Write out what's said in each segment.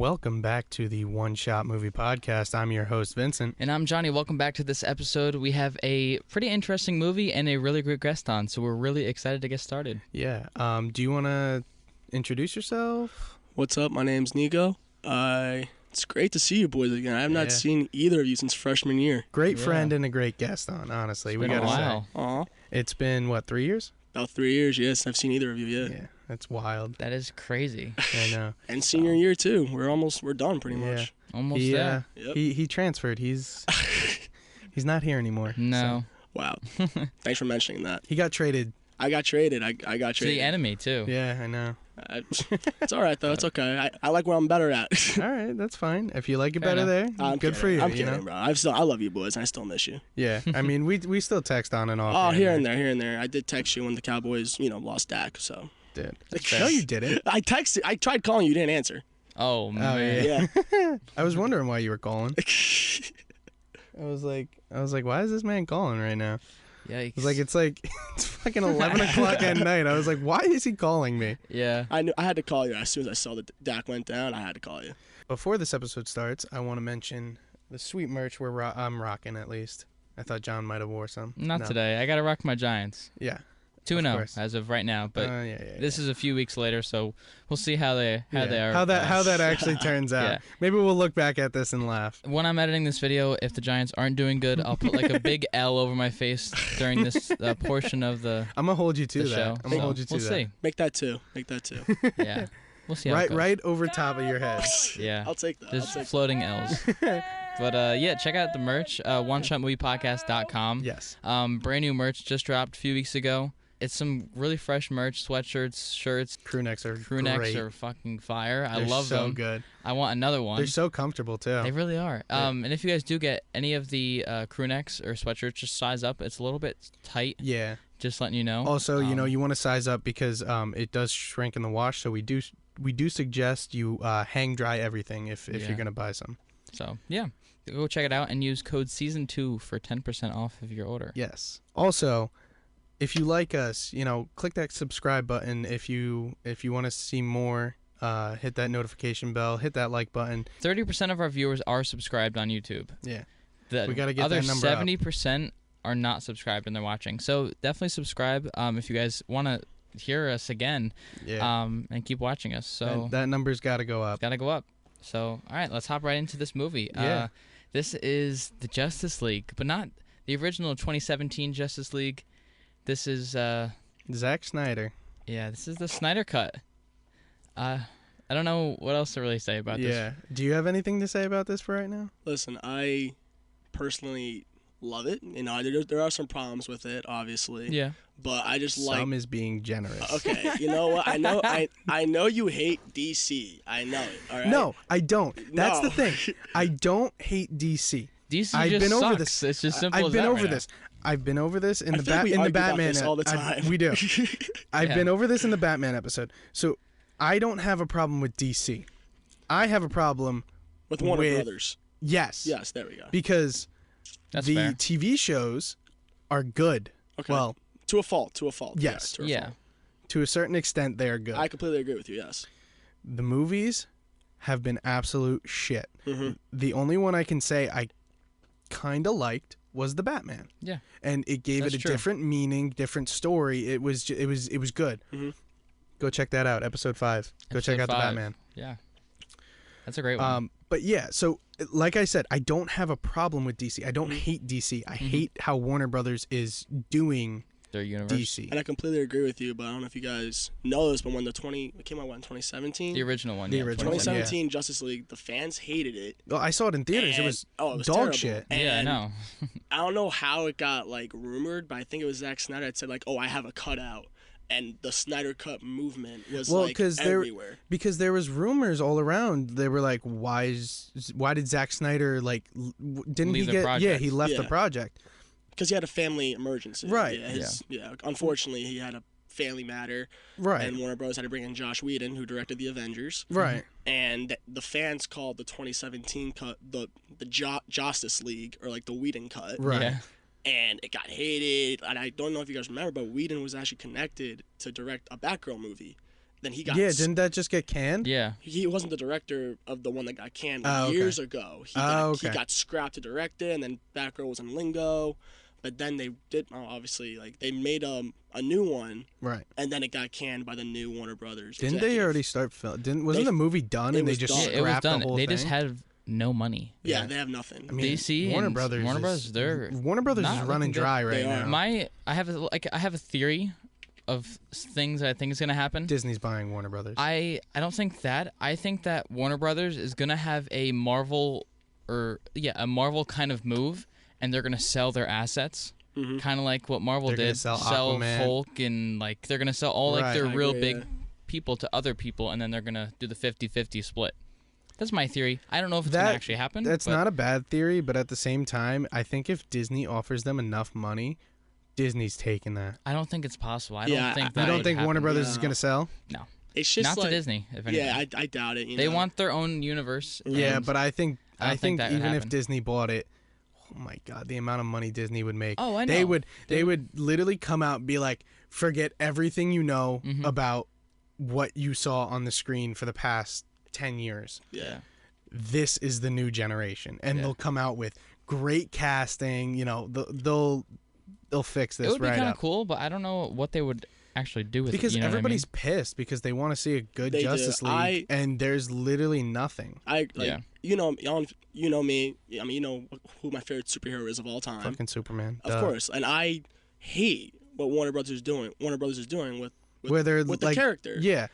Welcome back to the One Shot Movie Podcast. I'm your host, Vincent. And I'm Johnny. Welcome back to this episode. We have a pretty interesting movie and a really great guest on, so we're really excited to get started. Yeah. Do you want to introduce yourself? What's up? My name's Niko. It's great to see you boys again. I have not seen either of you since freshman year. Great friend and a great guest on, honestly. We gotta say. Aw. It's been, 3 years? About 3 years, yes. I've seen either of you yet. Yeah, that's wild. That is crazy. I know. And senior year, too. We're done pretty much. Almost there. Yep. He transferred. He's not here anymore. No. So. Wow. Thanks for mentioning that. He got traded. I got traded. I got To traded. the enemy, too. Yeah, I know. It's all right, though. It's okay. I like what I'm better at. All right, that's fine. If you like it Fair better there, I'm good kidding. for you. I'm you kidding, know? bro. I love you boys, and I still miss you. Yeah, I mean, we still text on and off. Oh, here and there. I did text you when the Cowboys, lost Dak, so. Did. No, you didn't. I tried calling you, you didn't answer. Oh, man. Yeah. I was wondering why you were calling. I was like, why is this man calling right now? Yikes. It's fucking 11 o'clock at night. I was like, why is he calling me? Yeah. I had to call you as soon as I saw that Dak went down. I had to call you. Before this episode starts, I want to mention the sweet merch I'm rocking, at least. I thought John might have wore some. Not No. today. I got to rock my Giants. Yeah. 2-0 as of right now, but this is a few weeks later, so we'll see how they are. How that actually turns out. Yeah. Maybe we'll look back at this and laugh. When I'm editing this video, if the Giants aren't doing good, I'll put like a big L over my face during this portion of the I'm gonna hold you to the that. show. I'm gonna hold you to we'll that. see. Make that two. Yeah, we'll see how it goes. Right over top of your head. Yeah, I'll take that. just floating L's. But yeah, check out the merch, oneshotmoviepodcast.com. Yes. Brand new merch just dropped a few weeks ago. It's some really fresh merch, sweatshirts, shirts. Crew necks are great. Fucking fire. I They're love so them. good. I want another one. They're so comfortable too. They really are. And if you guys do get any of the crew necks or sweatshirts, just size up. It's a little bit tight. Yeah. Just letting you know. Also, you want to size up because it does shrink in the wash. So we do suggest you hang dry everything if you're gonna buy some. So yeah, go check it out and use code season2 for 10% off of your order. Yes. Also, if you like us, click that subscribe button. If you want to see more, hit that notification bell, hit that like button. 30% of our viewers are subscribed on YouTube. Yeah. We got to get that number up. 70% are not subscribed and they're watching. So definitely subscribe if you guys want to hear us again. Yeah. And keep watching us. So that number's got to go up. It's got to go up. So all right, let's hop right into this movie. Yeah. This is the Justice League, but not the original 2017 Justice League. This is Zack Snyder. Yeah, this is the Snyder Cut. I don't know what else to really say about this. Yeah. Do you have anything to say about this for right now? Listen, I personally love it. There are some problems with it, obviously. Yeah. But I just Some is being generous. Okay, you know what? I know you hate DC. I know it. All right. No, I don't. That's the thing. I don't hate DC. DC I've just been sucks. over this. It's just simple I've as been that over right this. I've been over this in I the feel like we argue about Batman this all the time. We do. I've Yeah. been over this in the Batman episode. So I don't have a problem with DC. I have a problem with Warner Brothers. Yes. Yes, there we go. Because That's the fair. TV shows are good. Okay. Well, to a fault. Yes. To a Yeah. fault. To a certain extent, they are good. I completely agree with you. Yes. The movies have been absolute shit. Mm-hmm. The only one I can say I kind of liked was the Batman. Yeah. And it gave That's it a true. different meaning, different story. It was good. Mm-hmm. Go check that out, episode 5. Go check out Episode 5. the Batman. Yeah. That's a great one. But yeah, so like I said, I don't have a problem with DC. I don't hate DC. I hate how Warner Brothers is doing Their universe. DC. And I completely agree with you, but I don't know if you guys know this, but when it came out in 2017? The original one. The yeah, original one, 2017 Justice League, the fans hated it. Well, I saw it in theaters. It was was dog terrible. shit. And Yeah, I know. I don't know how it got rumored, but I think it was Zack Snyder that said I have a cutout, and the Snyder Cut movement was everywhere. Because there was rumors all around. They were like, why did Zack Snyder didn't Leave he the get project. he left the Yeah. project. Because he had a family emergency. Right. Yeah. Unfortunately, he had a family matter. Right. And Warner Bros. Had to bring in Joss Whedon, who directed the Avengers. Right. And the fans called the 2017 cut the Justice League, or the Whedon cut. Right. Yeah. And it got hated. And I don't know if you guys remember, but Whedon was actually connected to direct a Batgirl movie then he got didn't that just get canned? Yeah. He wasn't the director of the one that got canned Okay. years ago. He got scrapped to direct it, and then Batgirl was in limbo. But then they did obviously like they made a new one, right? And then it got canned by the new Warner Brothers. Didn't they already start filming? Wasn't the movie done and they just scrapped it was done. the whole they thing? just had no money. Yeah, they have nothing. I mean, DC Warner and Brothers. Warner Brothers is running dry right now. I have a theory of things that I think is gonna happen. Disney's buying Warner Brothers. I don't think that. I think that Warner Brothers is gonna have a Marvel kind of move, and they're gonna sell their assets. Mm-hmm. Kind of like what Marvel did, sell Hulk, and like they're gonna sell all like their real big people to other people, and then they're gonna do the 50-50 split. That's my theory. I don't know if it's gonna actually happen. That's not a bad theory, but at the same time, I think if Disney offers them enough money, Disney's taking that. I don't think it's possible. I don't think that. You don't think Warner Brothers is gonna sell? No. It's just not to Disney. If anything. Yeah, I doubt it. They want their own universe. Yeah, but I think even if Disney bought it. Oh my God, the amount of money Disney would make. Oh, I know. They would literally come out and be like, forget everything you know about what you saw on the screen for the past 10 years. Yeah. This is the new generation. And they'll come out with great casting, they'll fix this right up. It would be kind of cool, but I don't know what they would actually do with it. Because everybody's pissed because they want to see a good Justice League, and there's literally nothing. You know me. I mean, you know who my favorite superhero is of all time. Fucking Superman. Of course. And I hate what Warner Brothers is doing with the characters. Yeah.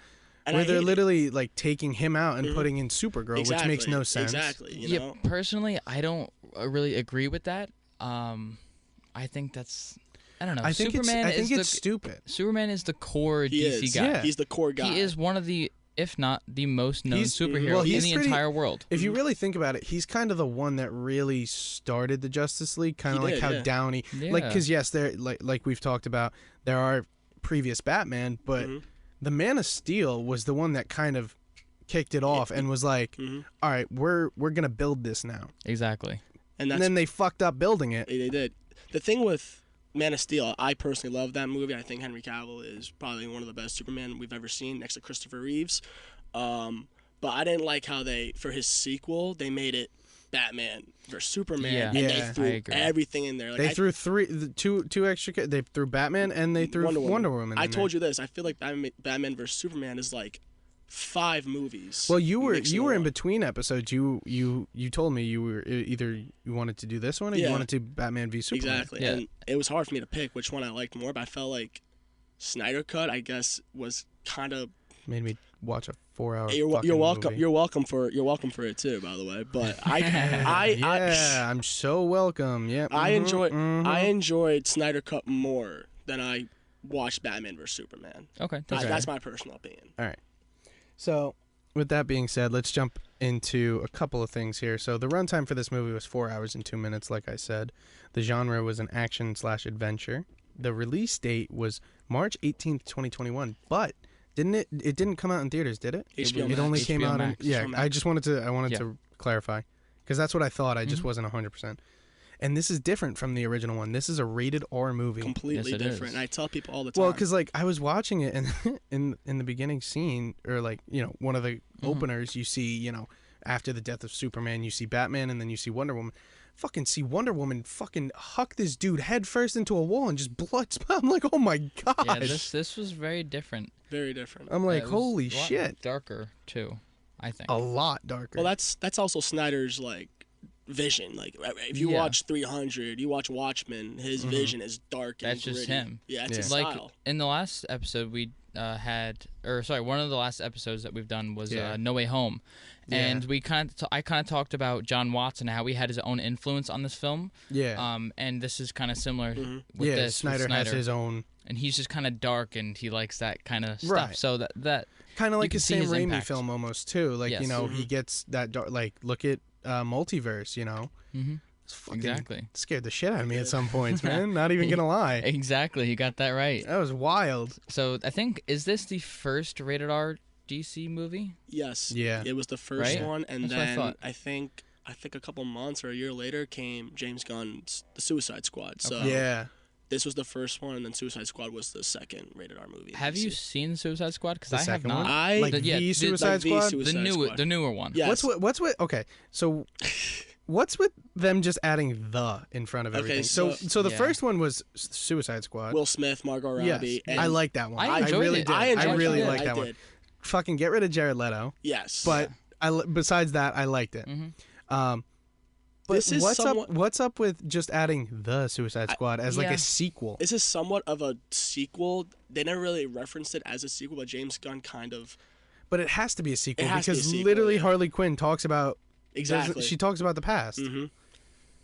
And where they're literally like taking him out and putting in Supergirl, which makes no sense. Exactly. You know? Personally, I don't really agree with that. I think that's. I don't know. I think it's stupid. Superman is the core DC guy. Yeah. He's the core guy. He is one of the, if not the most known superhero in the entire world. If you really think about it, he's kind of the one that really started the Justice League. Kind of like how Downey, because yes, there like we've talked about, there are previous Batman, but the Man of Steel was the one that kind of kicked it off and was like, all right, we're gonna build this now. Exactly. And then they fucked up building it. They did. The thing with Man of Steel, I personally love that movie. I think Henry Cavil is probably one of the best Superman we've ever seen, next to Christopher Reeves. But I didn't like how for his sequel, they made it Batman versus Superman, and they threw everything in there. Like, they threw two extra. They threw Batman and they threw Wonder Woman. I told you this. I feel like Batman versus Superman is like 5 movies. Well, you were in between episodes. You told me you were either you wanted to do this one or you wanted to Batman v Superman. Exactly. And it was hard for me to pick which one I liked more, but I felt like Snyder Cut, I guess, was kind of made me watch a 4-hour. You're welcome. Movie. You're welcome for it too, by the way. But I'm so welcome. Yeah. I enjoyed Snyder Cut more than I watched Batman vs Superman. Okay. That's my personal opinion. All right. So, with that being said, let's jump into a couple of things here. So, the runtime for this movie was 4 hours and 2 minutes, like I said. The genre was an action/adventure. The release date was March 18th, 2021, but it didn't come out in theaters, did it? HBO Max. It only came out in... Yeah, HBO Max. I wanted to clarify, because that's what I thought. I just wasn't 100%. And this is different from the original one. This is a rated R movie. Completely different. And I tell people all the time. Well, because like I was watching it, and in the beginning scene, or like one of the openers, you see after the death of Superman, you see Batman, and then you see Wonder Woman. Fucking see Wonder Woman fucking huck this dude head first into a wall and just blood spot. I'm like, oh my god. Yeah, this was very different. Very different. I'm like, holy shit. Darker too, I think. A lot darker. Well, that's also Snyder's like vision. Like if you watch 300, you watch Watchmen, his vision is dark and that's just gritty. him. Yeah, it's his like style. In the last episode we one of the last episodes that we've done was No Way Home, and we I kind of talked about John Watts and how he had his own influence on this film. And this is kind of similar with this. Snyder has his own, and he's just kind of dark and he likes that kind of stuff. So that kind of like a Sam Raimi film almost too. Like he gets that dark. Like look at Multiverse. Exactly. Scared the shit out of me at some points, man. Not even gonna lie. Exactly, you got that right. That was wild. So I think, is this the first rated R DC movie? Yes. Yeah. It was the first one, and that's then I think a couple months or a year later came James Gunn's The Suicide Squad. So This was the first one, and then Suicide Squad was the second rated R movie. Have you seen Suicide Squad? Because I have not. The Suicide Squad? The newer one. Yes. What's with okay, so what's with them just adding the in front of everything? So the first one was Suicide Squad. Will Smith, Margot Robbie. Yes. I like that one. I really did. I really like that one. Fucking get rid of Jared Leto. Yes. But besides that, I liked it. But what's up with just adding the Suicide Squad as like a sequel? This is somewhat of a sequel. They never really referenced it as a sequel, but James Gunn kind of. But it has to be a sequel because literally Harley Quinn talks about she talks about the past.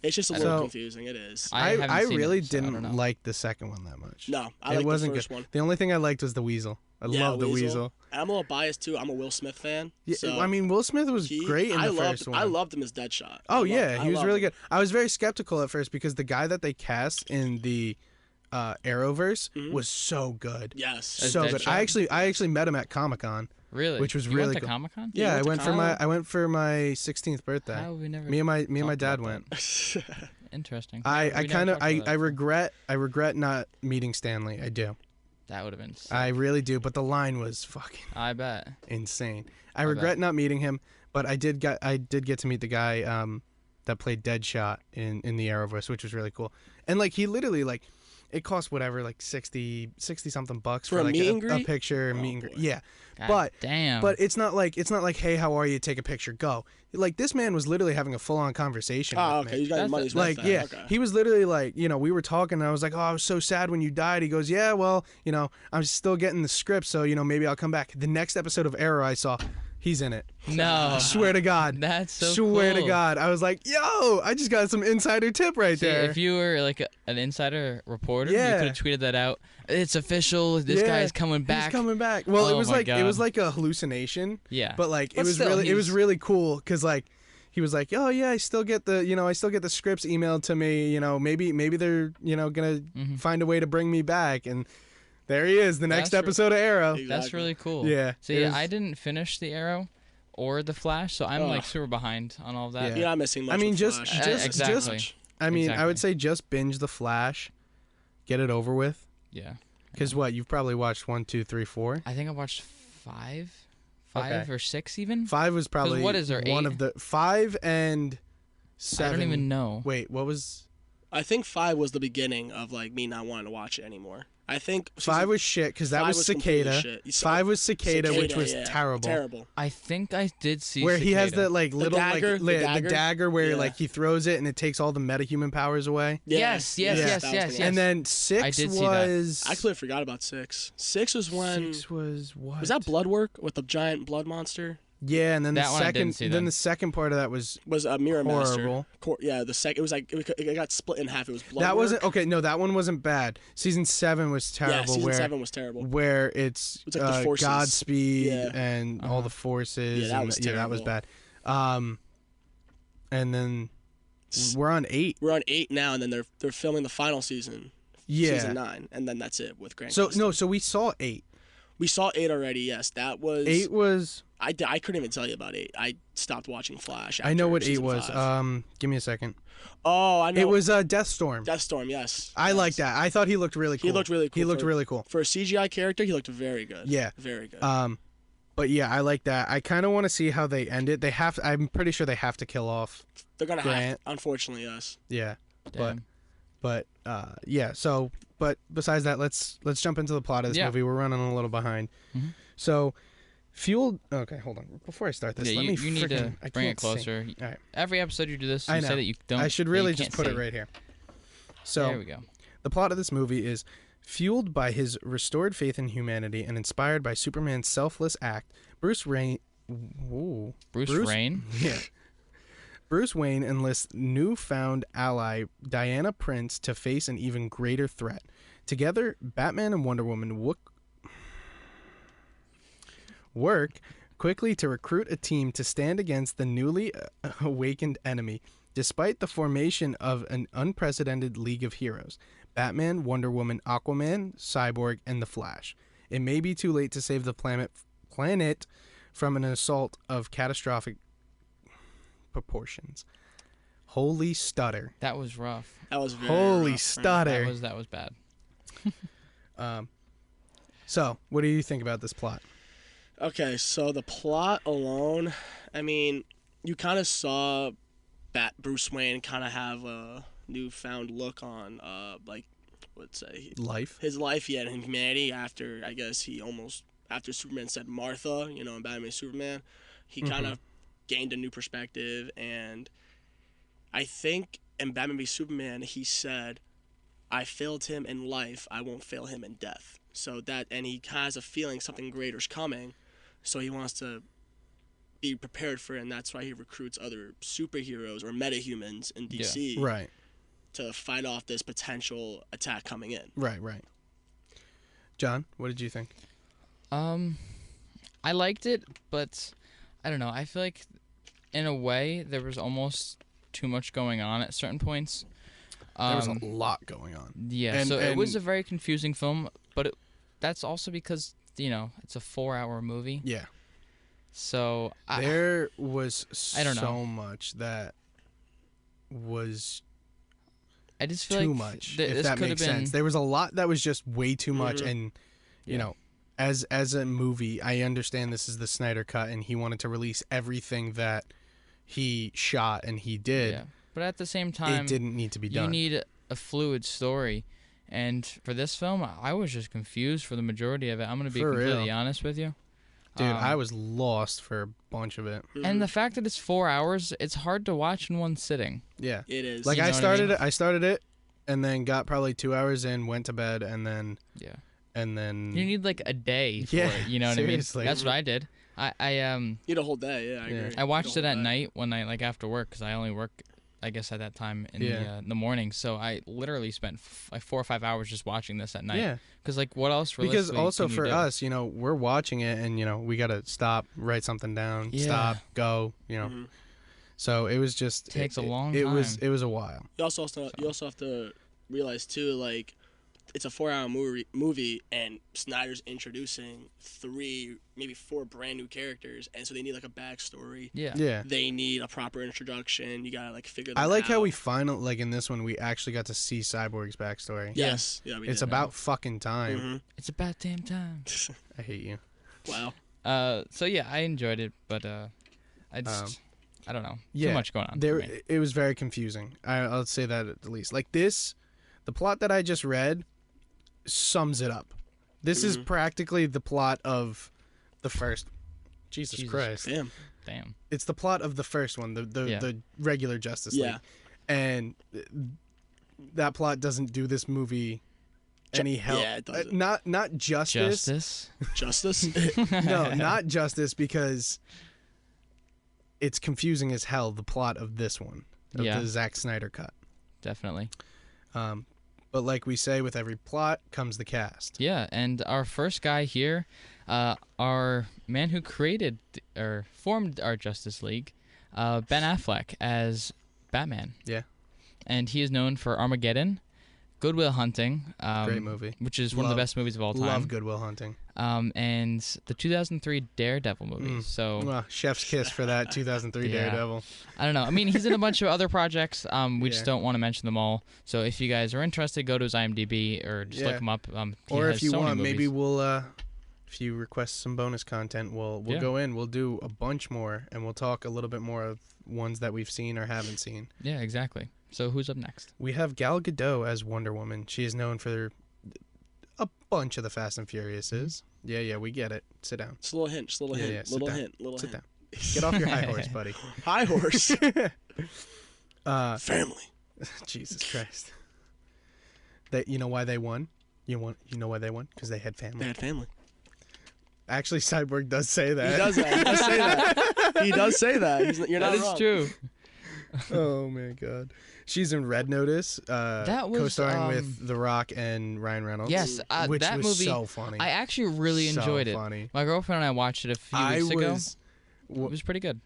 It's just a little confusing. It is. I really didn't like the second one that much. No, I liked the first one. The only thing I liked was the Weasel. I love the Weasel. I'm a little biased too. I'm a Will Smith fan. Yeah, so I mean, Will Smith was great in the first one. I loved him as Deadshot. Oh yeah, he was really good. I was very skeptical at first because the guy that they cast in the Arrowverse was so good. Yes, so good. I actually met him at Comic-Con. Really? Which was you really went to cool. Comic-Con? Yeah, I went for my 16th birthday. How have we never me and my dad went. Interesting. I regret not meeting Stanley. I do. That would have been sick. I really do, but the line was fucking I bet insane. I regret not meeting him, but I did get to meet the guy that played Deadshot in the Arrowverse, which was really cool. And like he literally like it cost whatever like 60 something bucks for like a picture meet and greet. Yeah. God but it's not like hey, how are you? Take a picture, go. Like this man was literally having a full on conversation. Oh, okay. You got your money's worth. Like, yeah, okay. He was literally like, we were talking. And I was like, oh, I was so sad when you died. He goes, yeah, well, I'm still getting the script, so maybe I'll come back. The next episode of Arrow I saw, he's in it. No, I swear to God. That's so swear cool. to God. I was like, yo, I just got some insider tip right there. If you were like an insider reporter, you could have tweeted that out. It's official. This guy's coming back. He's coming back. Well, it was like a hallucination. Yeah. But like it was really cool because like he was like, oh yeah, I still get the scripts emailed to me. Maybe they're gonna find a way to bring me back and. There he is, the next episode of Arrow. Exactly. That's really cool. Yeah. See, I didn't finish the Arrow or the Flash, so I'm like super behind on all of that. Yeah. You're not missing much. I mean, exactly. I would say just binge the Flash, get it over with. Yeah. Because you've probably watched 1, 2, 3, 4. I think I watched 5 or 6 even. 5 was probably what is there, 8? One of the 5 and 7. I don't even know. Wait, what was? I think 5 was the beginning of like me not wanting to watch it anymore. I think 5 was shit because that was Cicada. 5 was Cicada, which was terrible. I think I did see where Cicada. He has the like little dagger, the dagger where like he throws it and it takes all the metahuman powers away. Yes. And then 6 I did was. I completely forgot about 6. 6 was when. 6 was what? Was that Bloodwork with the giant blood monster? Yeah, and then the second part of that was a Mirror horrible. Master. Yeah, the second it was like it got split in half. It was Bloodwork. That wasn't okay. No, that one wasn't bad. Season 7 was terrible. Yeah, season 7 was terrible. Where it's like the forces. Godspeed and all the forces. Yeah, that was terrible. That was bad. And then we're on 8. We're on 8 now, and then they're filming the final season. Yeah. Season 9, and then that's it with Grant. So we saw 8. We saw 8 already. Yes, that was 8 was. I couldn't even tell you about 8. I stopped watching Flash. I know what 8 was. 5. Give me a second. Oh, I know. It was Deathstorm. Deathstorm, yes. I like that. I thought he looked really cool. He looked really cool. For a CGI character, he looked very good. Yeah. Very good. But yeah, I like that. I kind of want to see how they end it. I'm pretty sure they have to kill off. They're gonna Grant. have. Unfortunately, yes. Yeah. Damn. But yeah. So, but besides that, let's jump into the plot of this movie. We're running a little behind. Mm-hmm. So. Fueled. Okay, hold on. Before I start this, you need to bring it closer. All right. Every episode you do this, you say that you don't. I should really just put it right here. So there we go. The plot of this movie is fueled by his restored faith in humanity and inspired by Superman's selfless act. Bruce Wayne. Yeah. Bruce Wayne enlists newfound ally Diana Prince to face an even greater threat. Together, Batman and Wonder Woman work quickly to recruit a team to stand against the newly awakened enemy. Despite the formation of an unprecedented League of Heroes, Batman, Wonder Woman, Aquaman, Cyborg, and the Flash. It may be too late to save the planet from an assault of catastrophic proportions. Holy stutter. That was rough. That was very Holy rough, stutter. That was bad. So, what do you think about this plot? Okay, so the plot alone, I mean, you kind of saw Bruce Wayne kind of have a newfound look on, let's say, his life, and humanity after, I guess, after Superman said Martha, in Batman v Superman, he kind of gained a new perspective, and I think in Batman v Superman, he said, I failed him in life, I won't fail him in death. So and he has a feeling something greater is coming, so he wants to be prepared for it, and that's why he recruits other superheroes or metahumans in DC right, to fight off this potential attack coming in. Right. John, what did you think? I liked it, but I don't know. I feel like in a way there was almost too much going on at certain points. There was a lot going on. Yeah, and it was a very confusing film, but that's also because, it's a 4-hour movie. Yeah. So there was so much that was I just feel too like much, if that makes sense. There was a lot that was just way too much, and, as a movie, I understand this is the Snyder Cut, and he wanted to release everything that he shot, and he did. Yeah. But at the same time, it didn't need to be done. You need a fluid story. And for this film, I was just confused for the majority of it. I'm going to be completely honest with you. Dude, I was lost for a bunch of it. And the fact that it's 4 hours, it's hard to watch in one sitting. Yeah. It is. Like, I started it, and then got probably 2 hours in, went to bed, and then... Yeah. And then... You need, like, a day for it, you know what seriously. I mean? That's what I did. You need a whole day, yeah, I agree. I watched it at night, one night, like, after work, because I only work... I guess at that time in the morning, so I literally spent 4 or 5 hours just watching this at night. Yeah, because like what else? Because also for us, we're watching it, and we gotta stop, write something down, stop, go, So it was just takes a long time. It was a while. You also have to realize too, like, it's a 4-hour movie, and Snyder's introducing 3, maybe 4 brand new characters, and so they need like a backstory. Yeah. They need a proper introduction. You gotta like figure that out. I like how we finally, like in this one, we actually got to see Cyborg's backstory. Yes. Yeah, it's about fucking time. Mm-hmm. It's about damn time. I hate you. Wow. So yeah, I enjoyed it, but I just I don't know. Yeah, too much going on. It was very confusing. I'll say that at the least. Like the plot that I just read sums it up. This is practically the plot of the first. Jesus Christ! Damn. It's the plot of the first one, the regular Justice League, and that plot doesn't do this movie any help. Yeah, it doesn't. Not justice. Justice? No, not justice, because it's confusing as hell. The plot of this one, of the Zack Snyder cut. Definitely. But like we say, with every plot comes the cast. Yeah, and our first guy here, our man who created or formed our Justice League, Ben Affleck as Batman. Yeah. And he is known for Armageddon, Good Will Hunting. Great movie. Which is one of the best movies of all time. Love Good Will Hunting. And the 2003 Daredevil movie. So chef's kiss for that 2003 Daredevil. I don't know. I mean, he's in a bunch of other projects. We just don't want to mention them all. So if you guys are interested, go to his IMDb or just look him up. Or if you want, maybe we'll, if you request some bonus content, we'll go in. We'll do a bunch more, and we'll talk a little bit more of ones that we've seen or haven't seen. Yeah, exactly. So who's up next? We have Gal Gadot as Wonder Woman. She is known for a bunch of the Fast and Furiouses. Yeah, we get it. Sit down. Just a little hint. Sit down. Get off your high horse, buddy. High horse? Family. Jesus Christ. You know why they won? You know why they won? Because they had family. They had family. Actually, Cyborg does say that. He does say that. He does say that. You're not wrong. That is true. Oh my God. She's in Red Notice, co-starring with The Rock and Ryan Reynolds. Yes, which that was movie, so funny. I actually really enjoyed it. Funny. My girlfriend and I watched it a few weeks ago. It was pretty good.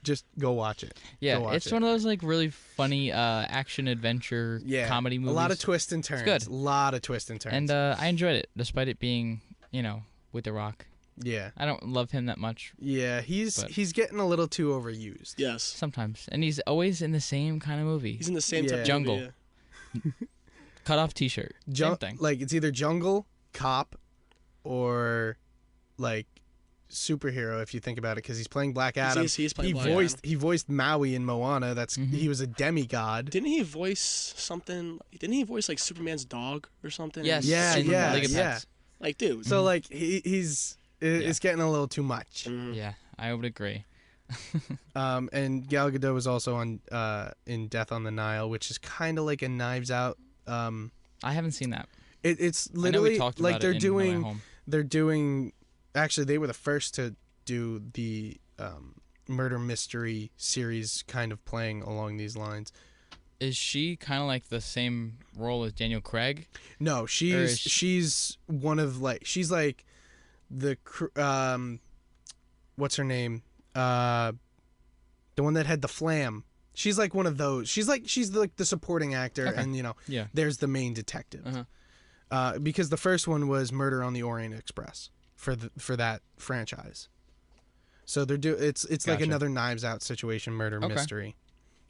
Just go watch it. Yeah, it's one of those like really funny action adventure comedy movies. A lot of twists and turns. It's good. A lot of twists and turns. And I enjoyed it, despite it being, with The Rock. Yeah. I don't love him that much. Yeah, he's getting a little too overused. Yes. Sometimes. And he's always in the same kind of movie. He's in the same type of Jungle. movie, Cut off T-shirt. Same thing. Like it's either Jungle, Cop, or like superhero if you think about it, because he's playing Black Adam. He's playing Black Adam. He voiced Maui in Moana. He was a demigod. Didn't he voice something? Didn't he voice like Superman's dog or something? Yes. Yeah. Like, dude. So like it's getting a little too much. Yeah, I would agree. And Gal Gadot was also on in Death on the Nile, which is kind of like a Knives Out. I haven't seen that. It's literally like they're doing. Actually, they were the first to do the murder mystery series, kind of playing along these lines. Is she kind of like the same role as Daniel Craig? No, she's one of she's like the what's her name? The one that had the flam. She's like one of those. She's like the supporting actor, and there's the main detective. Because the first one was Murder on the Orient Express for that franchise. So it's Gotcha. like another Knives Out situation, murder mystery.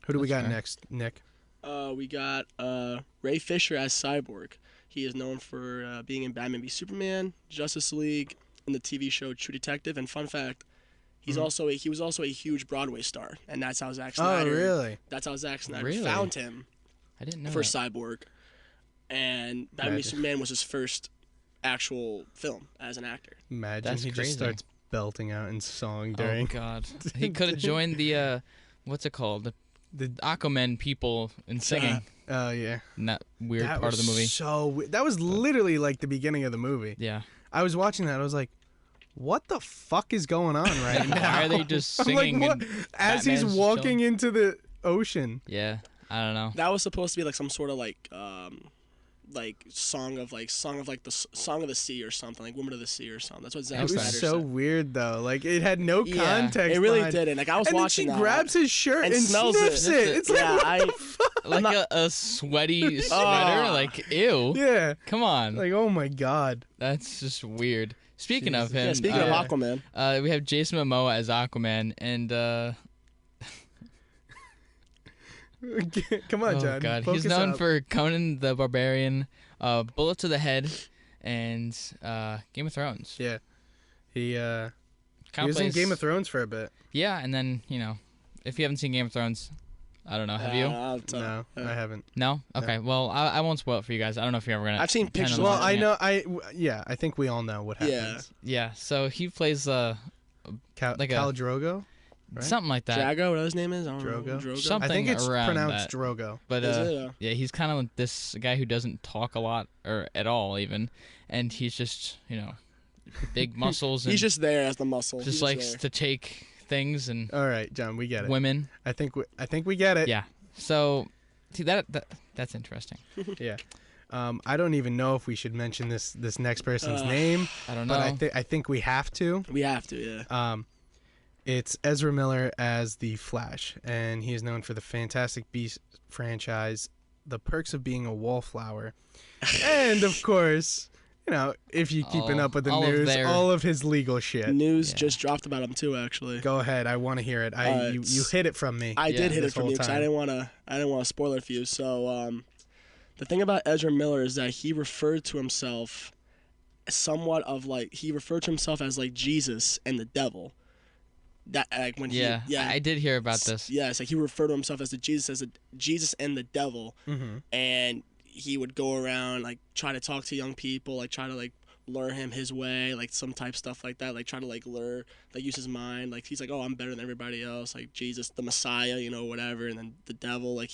Who do we got next, Nick? We got Ray Fisher as Cyborg. He is known for being in Batman v Superman, Justice League, and the TV show True Detective. And fun fact, he was also a huge Broadway star, and that's how Zack Snyder. Oh, really? That's how Zack Snyder found him. I didn't know for that. Cyborg, and Batman v Superman was his first actual film as an actor. Imagine he just starts belting out in song during. Oh God, he could have joined the what's it called, the Aquaman people in singing. Oh yeah, in that weird part of the movie. That was literally like the beginning of the movie. Yeah, I was watching that. I was like, what the fuck is going on right now? Why are they just singing like, as he's walking into the ocean? Yeah, I don't know. That was supposed to be like some sort of like song of the Song of the Sea or something, like Woman of the Sea or something. That's what Zack Snyder said. It was so weird though. Like it had no context. It really didn't. Like I was watching that. And she grabs his shirt and smells sniffs it. It's like what the fuck? Like a sweaty sweater. Like ew. Yeah. Come on. Like oh my God. That's just weird. Speaking of him. Yeah, speaking of Aquaman. We have Jason Momoa as Aquaman, and come on, John. Oh God, Focus he's known up. for Conan the Barbarian, Bullet to the Head, and Game of Thrones. Yeah, he was in Game of Thrones for a bit. Yeah, and then if you haven't seen Game of Thrones, I don't know. Have you? No, I haven't. No. Okay. No. Well, I won't spoil it for you guys. I don't know if you're ever gonna. I've seen pictures. Well, I know. I think we all know what happens. Yeah. So he plays Khal Drogo. Right? Something like that. Drago, what his name is? I don't know. Drogo. Something I think it's around pronounced that. Drogo. But yeah, he's kind of this guy who doesn't talk a lot or at all even, and he's just big muscles. And he's just there as the muscle. Just likes to take things and. All right, John, we get it. Women. I think we get it. Yeah. So, see that's interesting. Yeah. I don't even know if we should mention this next person's name. I don't know. But I think we have to. We have to, yeah. It's Ezra Miller as the Flash, and he is known for the Fantastic Beasts franchise, The Perks of Being a Wallflower, and of course, if you're keeping up with the news, all of his legal shit. News just dropped about him too, actually. Go ahead, I want to hear it. You hid it from me. I did hit it from you because I didn't want to spoil it for you. So the thing about Ezra Miller is that he referred to himself as like Jesus and the devil. That like when I did hear about this. Yeah, it's like he referred to himself as Jesus and the devil, and he would go around like try to talk to young people, like try to like lure him his way, like some type stuff like that, like try to like use his mind, like he's like, oh, I'm better than everybody else, like Jesus, the Messiah, whatever, and then the devil, like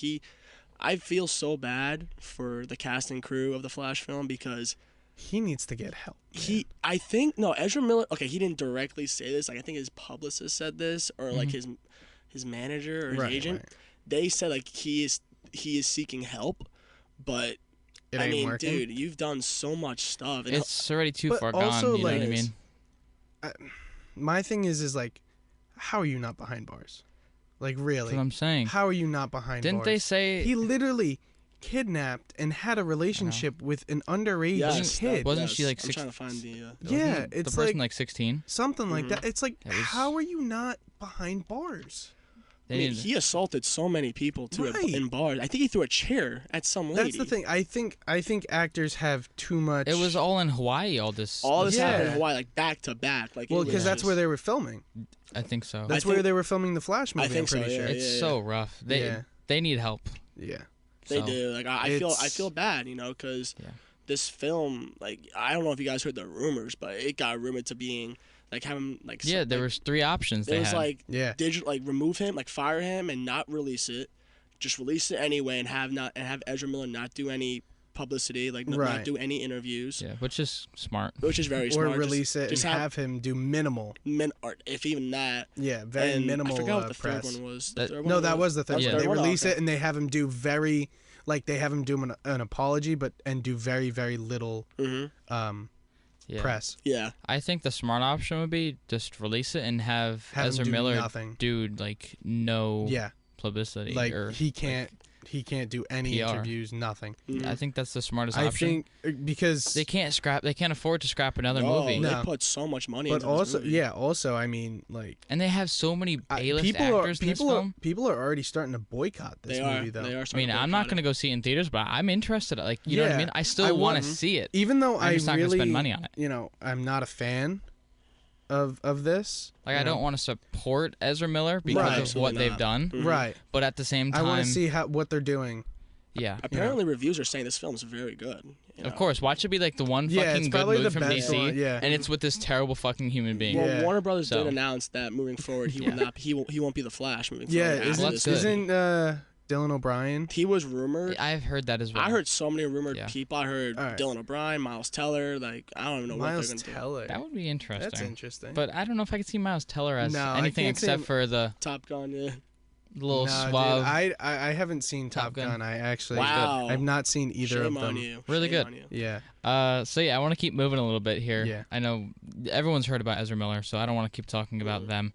I feel so bad for the cast and crew of the Flash film because. He needs to get help. Ezra Miller. Okay, he didn't directly say this. Like I think his publicist said this, or like his manager or his agent. Right. They said like he is seeking help, but I mean, working. Dude, you've done so much stuff. It's already too far gone. You know what I mean? My thing is like, how are you not behind bars? Like really? That's what I'm saying. How are you not behind bars? Didn't they say he literally? kidnapped and had a relationship with an underage kid. Wasn't she like 16? I'm trying to find the. It's the person like 16. Something like that. It's like, how are you not behind bars? I mean, he assaulted so many people too in bars. I think he threw a chair at some lady. That's the thing. I think actors have too much. It was all in Hawaii. All this happened in Hawaii, like back to back. Like, well, because that's where they were filming. I think so. That's where they were filming the Flash movie. I think I'm pretty sure. It's so rough. They need help. Yeah. They do. Like I feel bad, because this film, like, I don't know if you guys heard the rumors, but it got rumored to being like having like there was 3 options. There was like digital, like remove him, like fire him and not release it, just release it anyway and have Ezra Miller not do any publicity, like not do any interviews. Yeah, which is smart. Which is very smart. Or release it and have him do minimal. Or if even that. Yeah, very minimal. I forgot what the press. third one was. That was the third one. They release it and they have him do very, like they have him do an apology, and do very, very little press. Yeah. I think the smart option would be just release it and have Ezra Miller do like no publicity. Like he can't do any PR. interviews, nothing. I think that's the smartest option. I think because they can't afford to scrap another movie. They put so much money into this movie. Also, I mean, like, and they have so many A-list actors in this film. People are already starting to boycott this movie, though. They are. I mean, I'm not going to go see it in theaters, but I'm interested. Like, you know what I mean? I still want to see it, even though I'm just not going to spend money on it. You know, I'm not a fan of this. Like, I don't want to support Ezra Miller because of what they've done. Right. But at the same time, I want to see what they're doing. Yeah. Apparently, reviews are saying this film is very good. Of course, watch it be like the one fucking good movie from DC, one, and it's with this terrible fucking human being. Well, Warner Brothers did announce that moving forward, he will not. He won't be the Flash moving forward. Isn't Dylan O'Brien? He was rumored. I've heard that as well. I heard so many rumored people. I heard Dylan O'Brien, Miles Teller. Like, I don't even know what they're going to do. That would be interesting. That's interesting. But I don't know if I could see Miles Teller as anything except for the Top Gun. Yeah. Little suave. Dude, I haven't seen Top Gun. I actually I've not seen either of them. On you. Really good. Yeah. So yeah, I want to keep moving a little bit here. Yeah. I know everyone's heard about Ezra Miller, so I don't want to keep talking about them.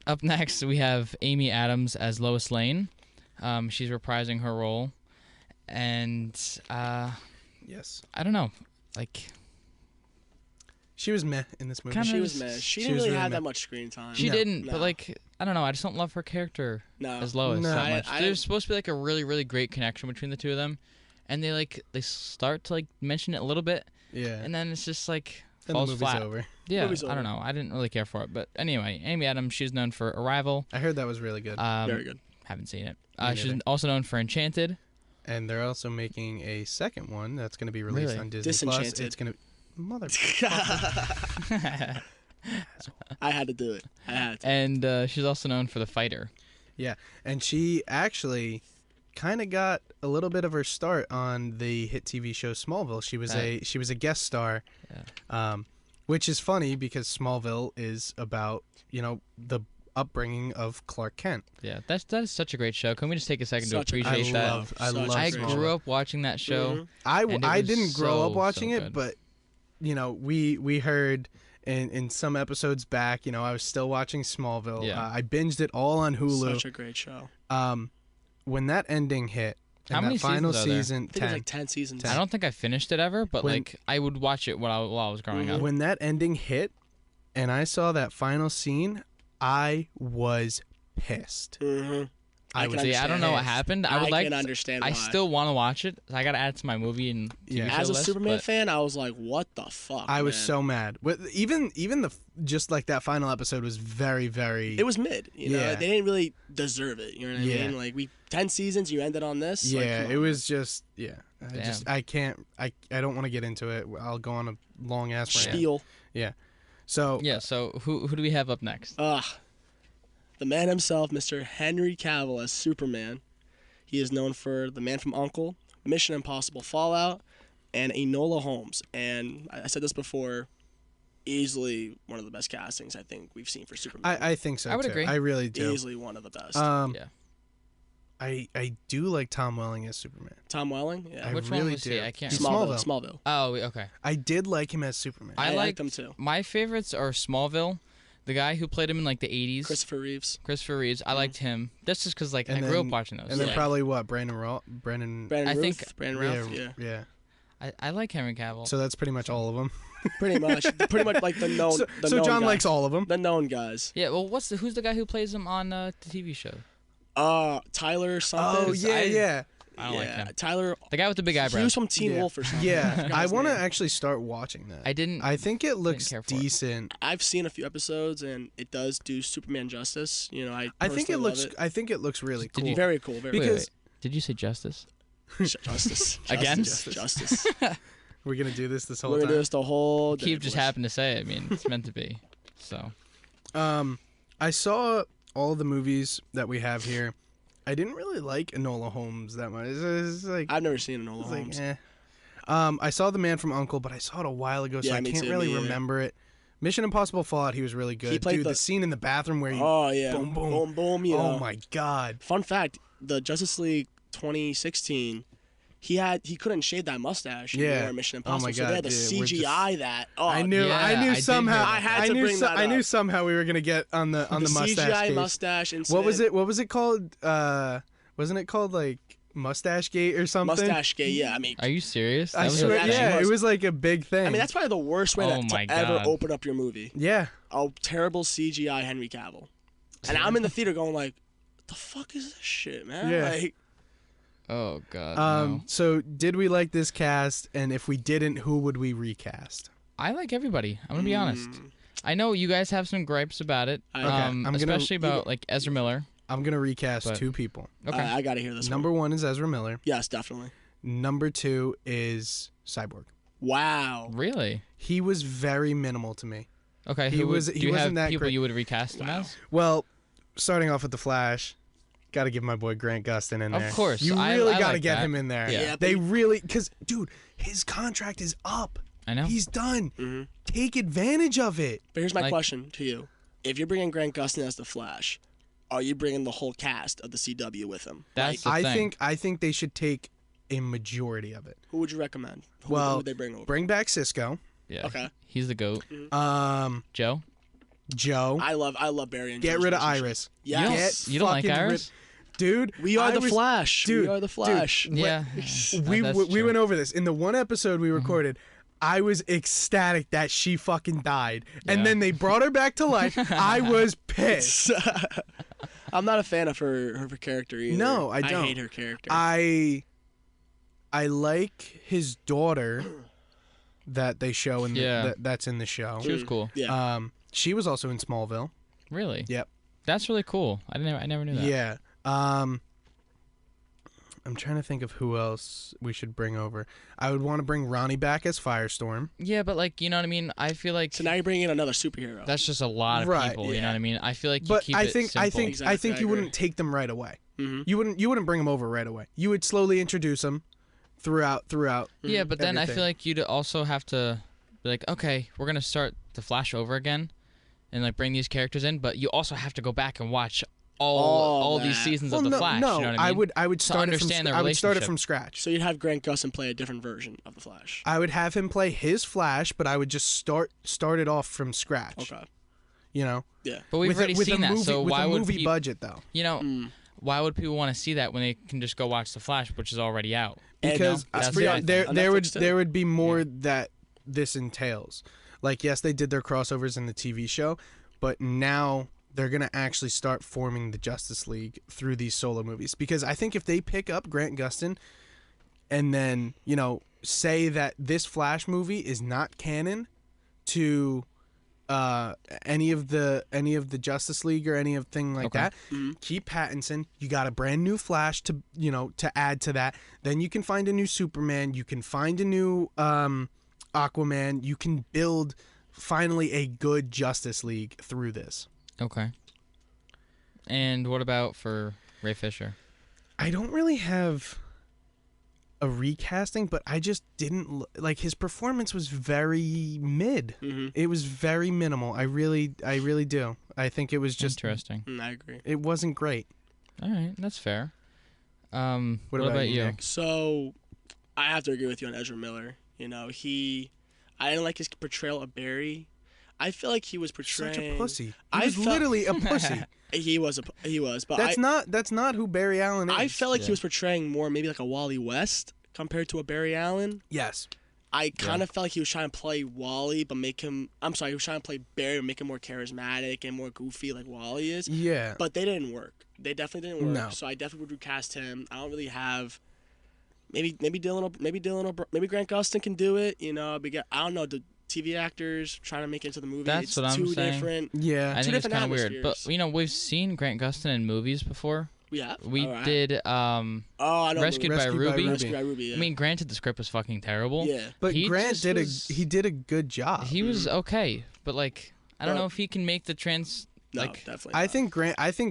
Up next, we have Amy Adams as Lois Lane. She's reprising her role, and yes, I don't know, like. She was meh in this movie. She was meh. She didn't really have that much screen time. She didn't, but like, I don't know. I just don't love her character as Lois that much. There's supposed to be like a really, really great connection between the two of them, and they start to like mention it a little bit. Yeah. And then it's just like falls flat. The movie's over. Yeah. I don't know. I didn't really care for it, but anyway, Amy Adams. She's known for Arrival. I heard that was really good. Very good. Haven't seen it. She's also known for Enchanted. And they're also making a second one that's going to be released on Disney Disenchanted. Plus. It's going to I had to do it. I had to. And she's also known for The Fighter. Yeah, and she actually kind of got a little bit of her start on the hit TV show Smallville. She was a guest star, which is funny because Smallville is about the upbringing of Clark Kent. Yeah, that is such a great show. Can we just take a second to appreciate that? I grew up watching that show. I didn't grow up watching it, but we heard in some episodes back, I was still watching Smallville. Yeah. I binged it all on Hulu. Such a great show. When that ending hit, how many final season? I think it was like 10 seasons. 10. I don't think I finished it ever, but I would watch it while I was growing up. When that ending hit, and I saw that final scene, I was pissed. Mm-hmm. I don't know what happened. I can understand why. I still want to watch it. I got to add it to my movie and TV show As a list, Superman fan, I was like, what the fuck, I was so mad. Even just like that final episode was very, very... It was mid. They didn't really deserve it. You know what I mean? Like, 10 seasons, you ended on this? Yeah, it was just... Yeah. I don't want to get into it. I'll go on a long-ass rant. Spiel. Yeah. So... Yeah, so who do we have up next? The man himself, Mr. Henry Cavil as Superman. He is known for The Man from U.N.C.L.E., Mission Impossible Fallout, and Enola Holmes. And I said this before, easily one of the best castings I think we've seen for Superman. I think so, I would agree. I really do. Easily one of the best. Yeah. I do like Tom Welling as Superman. Tom Welling? Yeah. Which really one was do. he? I can't Smallville. Oh, okay. I did like him as Superman. I liked him too. My favorites are Smallville, The guy who played him in like the 80s. Christopher Reeves. I liked him. That's just because like I grew up watching those. And then probably what? Brandon Routh. Brandon Routh. Yeah. I like Henry Cavil. So that's pretty much all of them. Pretty much like the known. So John guys. likes all of them. The known guys. Yeah. Well, who's the guy who plays him on the TV show? Tyler something. Oh yeah. I don't like him. Tyler, the guy with the big eyebrows. He was from Teen Wolf or something. Yeah, I want to actually start watching that. I think it looks decent. I've seen a few episodes, and it does do Superman justice. You know, I think it looks. I think it looks really cool. Very cool. Wait. Did you say justice? Justice. Again? Justice. We're gonna do this whole time. We're gonna do this the whole day. Keith just happened to say it. I mean, it's meant to be. So. I saw all the movies that we have here. I didn't really like Enola Holmes that much. It's like, I've never seen Enola Holmes. Like, I saw The Man from U.N.C.L.E., but I saw it a while ago, so I can't really remember it. Mission Impossible Fallout, he was really good. Dude, the scene in the bathroom where you boom, boom. Boom, boom, you know. Oh, my God. Fun fact, the Justice League 2016, he couldn't shave that mustache in Mission Impossible. Oh my God, so they had to CGI that. Oh, I knew somehow. I had to bring that up. I knew somehow we were gonna get on the mustache. CGI mustache. What was it? What was it called? Wasn't it called like Mustache Gate or something? Mustache Gate. Yeah, I mean. Are you serious? I swear. Yeah, it was like a big thing. I mean, that's probably the worst way to ever open up your movie. Yeah. A terrible CGI Henry Cavill, and I'm in the theater going like, "What the fuck is this shit, man?" Yeah. Like, oh God. No. So did we like this cast? And if we didn't, who would we recast? I like everybody. I'm gonna be honest. I know you guys have some gripes about it. Especially about like Ezra Miller. I'm gonna recast two people. Okay. I gotta hear this. Number one is Ezra Miller. Yes, definitely. Number two is Cyborg. Wow. Really? He was very minimal to me. Okay. He wasn't that people great. You would recast him as? Well, starting off with the Flash. Got to give my boy Grant Gustin in there. Of course. You really got to like get that. him in there. Yeah. They really, because, dude, his contract is up. I know. He's done. Mm-hmm. Take advantage of it. But here's my question to you. If you're bringing Grant Gustin as the Flash, are you bringing the whole cast of the CW with him? That's the thing. I think they should take a majority of it. Who would you recommend? Who would they bring over? Bring back Cisco. Yeah. Okay. He's the GOAT. Mm-hmm. Joe? I love Barry and Get rid of Iris. Yes. You don't like Iris? Dude, we are the Flash. Dude, we are the Flash. Dude, yeah. We went over this. In the one episode we recorded, I was ecstatic that she fucking died. And then they brought her back to life. I was pissed. I'm not a fan of her character either. No, I don't. I hate her character. I like his daughter that they show in that's in the show. She was cool. Yeah. She was also in Smallville. Really? Yep. That's really cool. I never knew that. Yeah. I'm trying to think of who else we should bring over. I would want to bring Ronnie back as Firestorm. Yeah, but like, you know what I mean? I feel like so now you're bringing in another superhero. That's just a lot of people, you know what I mean? I feel like you keep I it think simple. I think you wouldn't take them right away. Mm-hmm. You wouldn't bring them over right away. You would slowly introduce them throughout. Yeah, but then everything. I feel like you'd also have to be like, okay, we're going to start the Flash over again and like bring these characters in, but you also have to go back and watch all these seasons of the Flash. No, you know what I mean? I would start it from scratch. So you'd have Grant Gustin play a different version of the Flash. I would have him play his Flash, but I would just start it off from scratch. Okay. You know. Yeah. But we've already seen that. So why would movie budget though? You know, why would people want to see that when they can just go watch the Flash, which is already out? Because there would be more that this entails. Like, yes, they did their crossovers in the TV show, but now they're going to actually start forming the Justice League through these solo movies. Because I think if they pick up Grant Gustin and then, you know, say that this Flash movie is not canon to any of the Justice League or anything like that, keep Pattinson. You got a brand new Flash to add to that. Then you can find a new Superman. You can find a new Aquaman. You can build finally a good Justice League through this. Okay. And what about for Ray Fisher? I don't really have a recasting, but I just didn't like his performance was very mid. Mm-hmm. It was very minimal. I really do. I think it was just interesting. I agree. It wasn't great. All right, that's fair. What about you? Nick? So, I have to agree with you on Ezra Miller. You know, I didn't like his portrayal of Barry. I feel like he was portraying such a pussy. He was literally a pussy. He was, but that's not who Barry Allen is. I felt like he was portraying more maybe like a Wally West compared to a Barry Allen. Yes. I kind of felt like he was trying to play Wally, but he was trying to play Barry, but make him more charismatic and more goofy like Wally is. Yeah. But they didn't work. They definitely didn't work. No. So I definitely would recast him. I don't really have. Maybe Grant Gustin can do it. You know, I don't know the TV actors trying to make it into the movie. That's what I'm saying. Different. Yeah. I think it's kind of weird. But we've seen Grant Gustin in movies before. Yeah, we did Rescued by Ruby. Yeah. I mean, granted, the script was fucking terrible. Yeah, but Grant did a good job. He was okay, but like I don't know if he can make the No, definitely. I think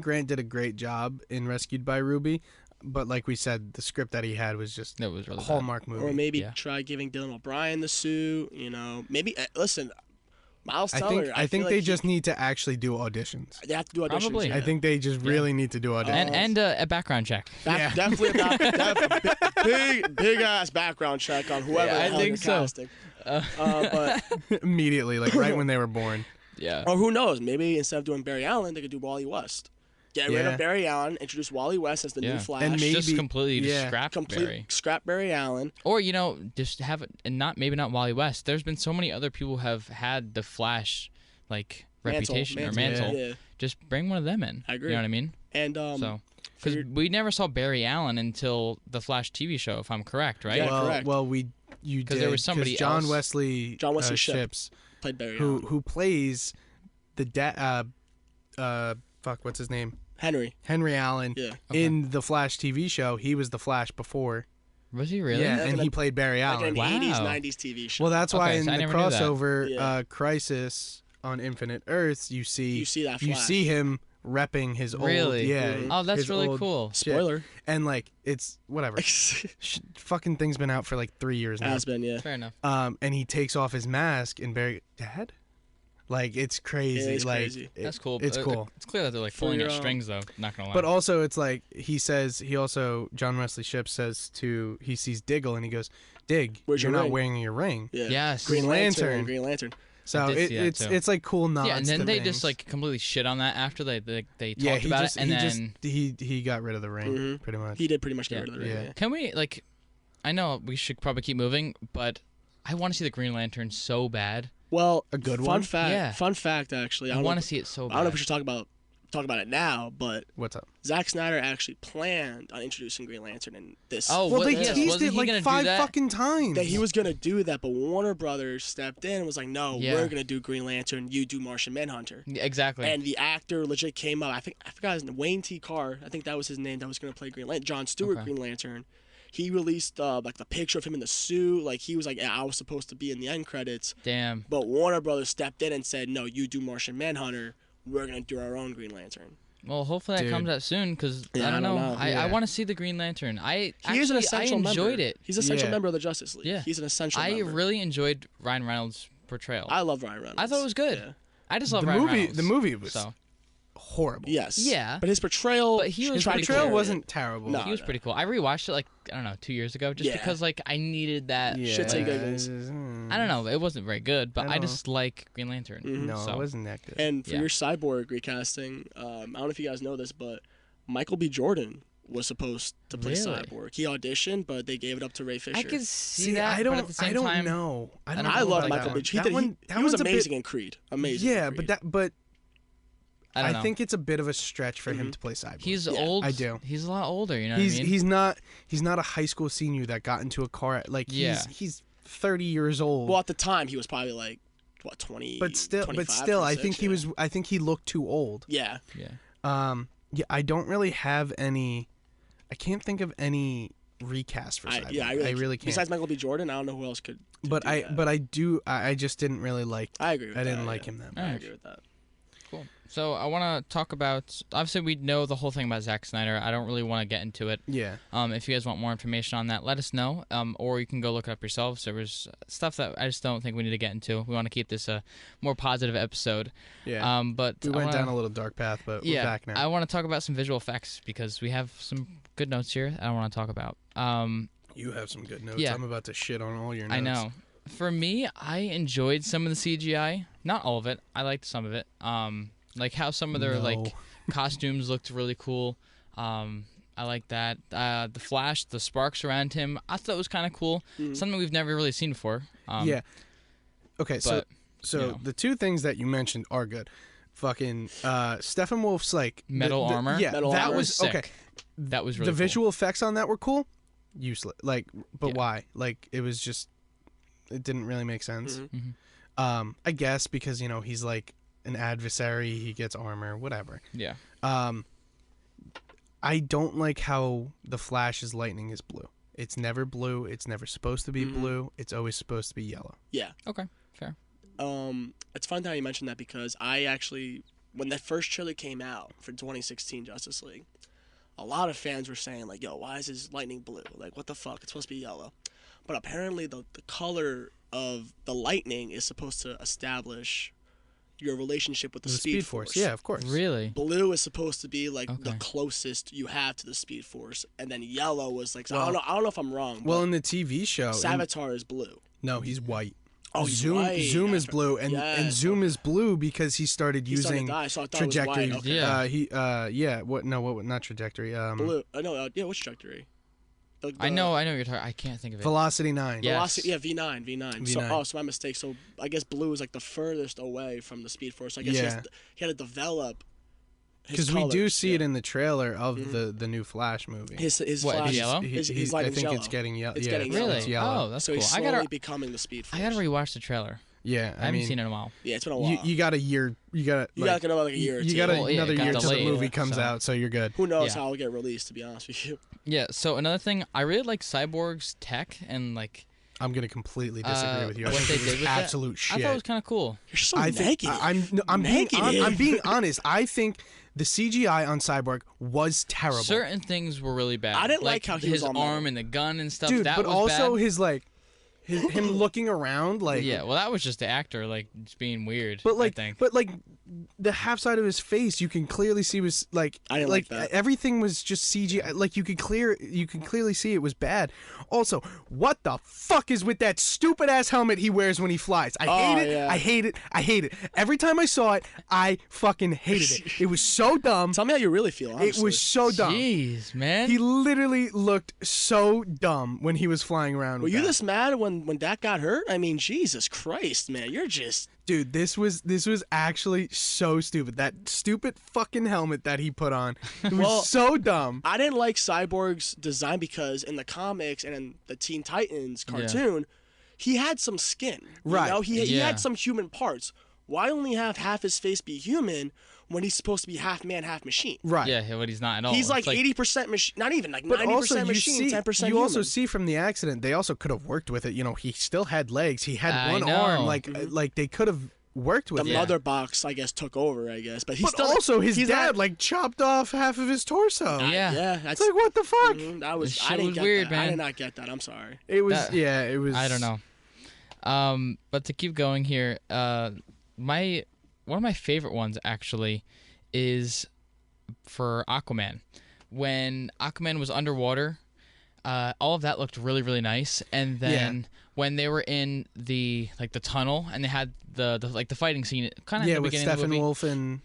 Grant did a great job in Rescued by Ruby, but like we said, the script that he had was just it was really a Hallmark movie. Or maybe try giving Dylan O'Brien the suit. You know, maybe listen. Miles Teller. I think they just need to actually do auditions. They have to do auditions. Probably. Yeah. I think they just really need to do auditions. And a background check. Definitely a big ass background check on whoever the hell you're casting. But immediately, like right when they were born. Yeah. Or who knows? Maybe instead of doing Barry Allen, they could do Wally West. Get rid of Barry Allen, introduce Wally West as the new Flash. And maybe just completely scrap Barry Allen. Or just have it, and maybe not Wally West. There's been so many other people who have had the Flash reputation or mantle. Yeah. Just bring one of them in. I agree. You know what I mean? And because we never saw Barry Allen until the Flash TV show, if I'm correct, right? Yeah, correct. Well, you did. There was somebody John else. Wesley Ships played Barry Allen. Who plays the what's his name? Henry Allen. Yeah. In the Flash TV show, he was the Flash before. Was he really? Yeah, and he played Barry Allen. Like an 80s, 90s TV show. Well, that's why in the crossover Yeah. Crisis on Infinite Earths, you see that Flash. You see him repping his old. Yeah. Oh, that's really cool. Spoiler. And it's whatever. Fucking thing's been out for 3 years now. Has been, yeah. Fair enough. And he takes off his mask and Barry, Dad? It's crazy. It is crazy. That's cool. It's cool. It's clear that they're pulling at strings, though. Not gonna lie. But also, it's John Wesley Shipp says he sees Diggle and he goes, Dig, you're not wearing your ring. Yeah. Yes. Green Lantern. So it's cool nods. Yeah, and then they things. just completely shit on that after they talked about it, and then he got rid of the ring pretty much. He did pretty much get rid of the ring. Yeah. Can we I know we should probably keep moving, but I want to see the Green Lantern so bad. Well, a good one. Fun fact, actually. I want to see it so bad. I don't know if we should talk about it now, but what's up? Zack Snyder actually planned on introducing Green Lantern in this. Oh, well, they teased it 5 fucking times. That he was gonna do that, but Warner Brothers stepped in and was like, "No, we're gonna do Green Lantern. You do Martian Manhunter." Exactly. And the actor legit came up. I forgot his name. Wayne T. Carr. I think that was his name. That was gonna play Green Lantern. John Stewart, Green Lantern. He released the picture of him in the suit. He was I was supposed to be in the end credits. Damn. But Warner Brothers stepped in and said, "No, you do Martian Manhunter. We're gonna do our own Green Lantern." Well, hopefully that comes out soon because I don't know. I want to see the Green Lantern. I enjoyed it. He's an essential member of the Justice League. Yeah. He's an essential member. I really enjoyed Ryan Reynolds' portrayal. I love Ryan Reynolds. I thought it was good. Yeah. I just love Ryan Reynolds. The movie was horrible. Yes. Yeah. But his portrayal. But his portrayal wasn't terrible. No, he was pretty cool. I rewatched it 2 years ago just because I needed that. Shits and giggles. I don't know. It wasn't very good, but I just like Green Lantern. Mm-hmm. No, it wasn't that good. And for your Cyborg recasting, I don't know if you guys know this, but Michael B. Jordan was supposed to play Cyborg. He auditioned, but they gave it up to Ray Fisher. I could see that. I don't. But at the same I don't time, know. I love Michael B. Jordan. He was amazing in Creed. Amazing. Yeah, but I think it's a bit of a stretch for him to play Cyborg. He's old. I do. He's a lot older. You know what I mean? He's not a high school senior that got into a car. He's 30 years old. Well, at the time he was probably 20. But still, 26, I think he looked too old. Yeah. Yeah. Yeah. I don't really have any. I can't think of any recast for Cyborg. I really can't. Besides Michael B. Jordan, I don't know who else could. But I do. I just didn't really like. I agree with that. I didn't like him that much. I agree with that. Cool. So I want to talk about. Obviously, we know the whole thing about Zack Snyder. I don't really want to get into it. Yeah. If you guys want more information on that, let us know. Or you can go look it up yourselves. There was stuff that I just don't think we need to get into. We want to keep this a more positive episode. Yeah. But we went down a little dark path, but we're back now. I want to talk about some visual effects because we have some good notes here I want to talk about. You have some good notes. Yeah. I'm about to shit on all your notes. I know. For me, I enjoyed some of the CGI. Not all of it. I liked some of it. Like how some of their like costumes looked really cool. I like that. The Flash, the sparks around him, I thought was kind of cool. Something we've never really seen before. Yeah. Okay, so the two things that you mentioned are good. Fucking Steppenwolf's like metal armor. Yeah, metal that armor was sick. okay. That was really the visual effects on that were cool. Useless. Like, but why? Like, it was just, it didn't really make sense. I guess because he's like an adversary, he gets armor, whatever. Yeah. I don't like how the Flash's lightning is blue. It's never blue. It's never supposed to be blue. It's always supposed to be yellow. Yeah. Okay. Fair. It's fun how you mentioned that because I actually, when that first trailer came out for 2016 Justice League, a lot of fans were saying like, "Yo, why is his lightning blue? Like, what the fuck? It's supposed to be yellow." But apparently, the color of the lightning is supposed to establish your relationship with the Speed Force. Yeah, of course. Really? Blue is supposed to be like the closest you have to the Speed Force, and then yellow was like, I don't know if I'm wrong. Well, in the TV show, Savitar is blue. No, he's white. Oh, he's Zoom white. Zoom is blue, and Zoom is blue because he started using trajectory. Not trajectory. Blue. What's trajectory? I know you're talking. I can't think of it. Velocity 9. Yes. Velocity, V9. So my mistake. So I guess blue is like the furthest away from the Speed Force. So I guess he had to develop. Because we do see it in the trailer of the new Flash movie. His what, Flash, yellow? His I think yellow. it's getting yellow. It's getting yellow. Really? Yellow. Oh, that's so cool. he's slowly becoming the Speed Force. I gotta rewatch the trailer. Yeah, I haven't seen it in a while. Yeah, it's been a while. You got a year. You got another year. You got another year got till the delayed, movie comes out, so you're good. Who knows how it'll get released? To be honest with you. Yeah. So another thing, I really like Cyborg's tech and like. I'm gonna completely disagree with you. I what think they it did was with absolute shit. I thought it was kind of cool. You're so negative. I'm being honest. I think the CGI on Cyborg was terrible. Certain things were really bad. I didn't like how he was his on arm metal. and the gun and stuff. Dude, that but was also bad. his like. Him looking around like well that was just the actor like just being weird. But like, I think. but like the half side of his face, you can clearly see was like I didn't like that. Everything was just CGI. Like you could clearly see it was bad. Also, what the fuck is with that stupid ass helmet he wears when he flies? I hate it. Yeah. I hate it. I hate it. Every time I saw it, I fucking hated it. It was so dumb. Tell me how you really feel. Honestly. It was so dumb. Jeez, man. He literally looked so dumb when he was flying around. Were you this mad when Dak got hurt? I mean, Jesus Christ, man, you're just. Dude, this was actually so stupid. That stupid fucking helmet that he put on. It was so dumb. I didn't like Cyborg's design because in the comics and in the Teen Titans cartoon, he had some skin. Right. You know? He had some human parts. Why only have half his face be human when he's supposed to be half man, half machine? Right. Yeah, but he's not at all. He's like 80% machine, not even like 90% machine, 10% human. You also see from the accident, they also could have worked with it. He still had legs. He had one arm. Like they could have worked with the mother box, I guess, took over. But he's still, also his dad chopped off half of his torso. Yeah. That's like what the fuck. That was I didn't get weird, that. Man. I did not get that. I'm sorry. It was it was. I don't know. But to keep going here, one of my favorite ones actually is for Aquaman. When Aquaman was underwater, all of that looked really, really nice. And then when they were in the tunnel and they had the fighting scene, kind of at the beginning of the movie. Steppenwolf and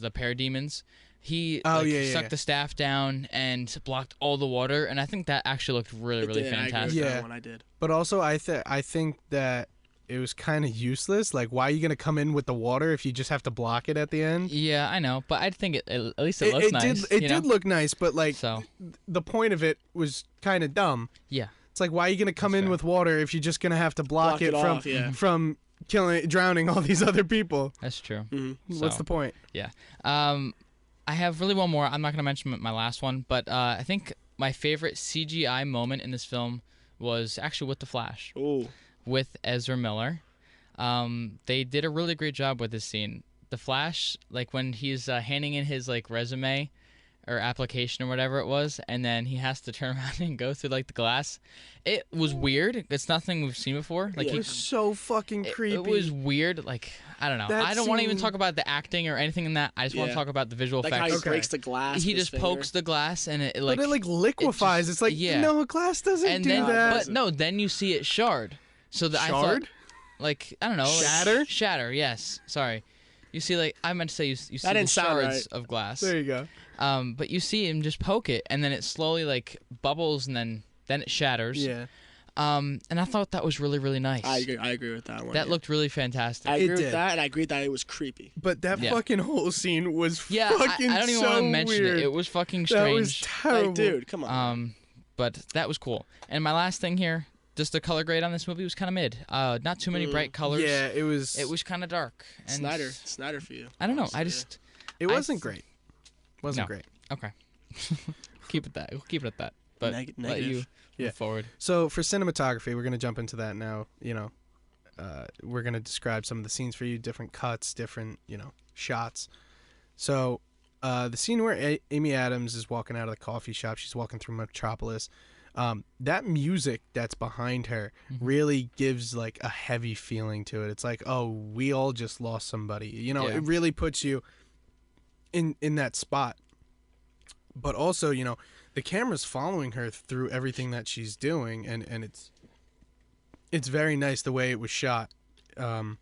the parademons. He sucked the staff down and blocked all the water, and I think that actually looked really, really fantastic. That one I did. But also, I think that it was kind of useless. Like, why are you gonna come in with the water if you just have to block it at the end? Yeah, I know, but I think at least it looks nice. It did look nice, but the point of it was kind of dumb. Yeah, it's like, why are you gonna come in with water if you're just gonna have to block it from drowning all these other people? That's true. Mm-hmm. So, what's the point? Yeah. I have really one more. I'm not gonna mention my last one, but I think my favorite CGI moment in this film was actually with the Flash. Ooh. With Ezra Miller. They did a really great job with this scene. The Flash, when he's handing in his resume or application or whatever it was, and then he has to turn around and go through the glass. It was weird. It's nothing we've seen before. It was so fucking creepy. It was weird. I don't know. I don't want to even talk about the acting or anything in that. I just want to talk about the visual effects. How he breaks the glass. He just pokes the glass and it but it liquefies. It's like no, glass doesn't do that. But no, then you see it shard. So shard? like I don't know, shatter. Yes, sorry. You see, like I meant to say, you see the shards of glass. There you go. But you see him just poke it, and then it slowly like bubbles, and then it shatters. Yeah. And I thought that was really, really nice. I agree with that one. That looked really fantastic. I agree with that, and I agree that it was creepy. But that fucking whole scene was fucking I don't even want to mention weird. It was fucking strange. That was terrible. Like, dude, come on. But that was cool. And my last thing here, just the color grade on this movie was kind of mid. Not too many bright colors. Yeah, it was. It was kind of dark. And Snyder for you. I don't know. Honestly, it wasn't great. Wasn't great. Okay. Keep it at that. But let you move forward. So for cinematography, we're gonna jump into that now. We're gonna describe some of the scenes for you, different cuts, different shots. So the scene where Amy Adams is walking out of the coffee shop, she's walking through Metropolis. That music that's behind her really gives like a heavy feeling to it. It's like, oh, we all just lost somebody. It really puts you in that spot. But also, the camera's following her through everything that she's doing, and it's very nice the way it was shot. And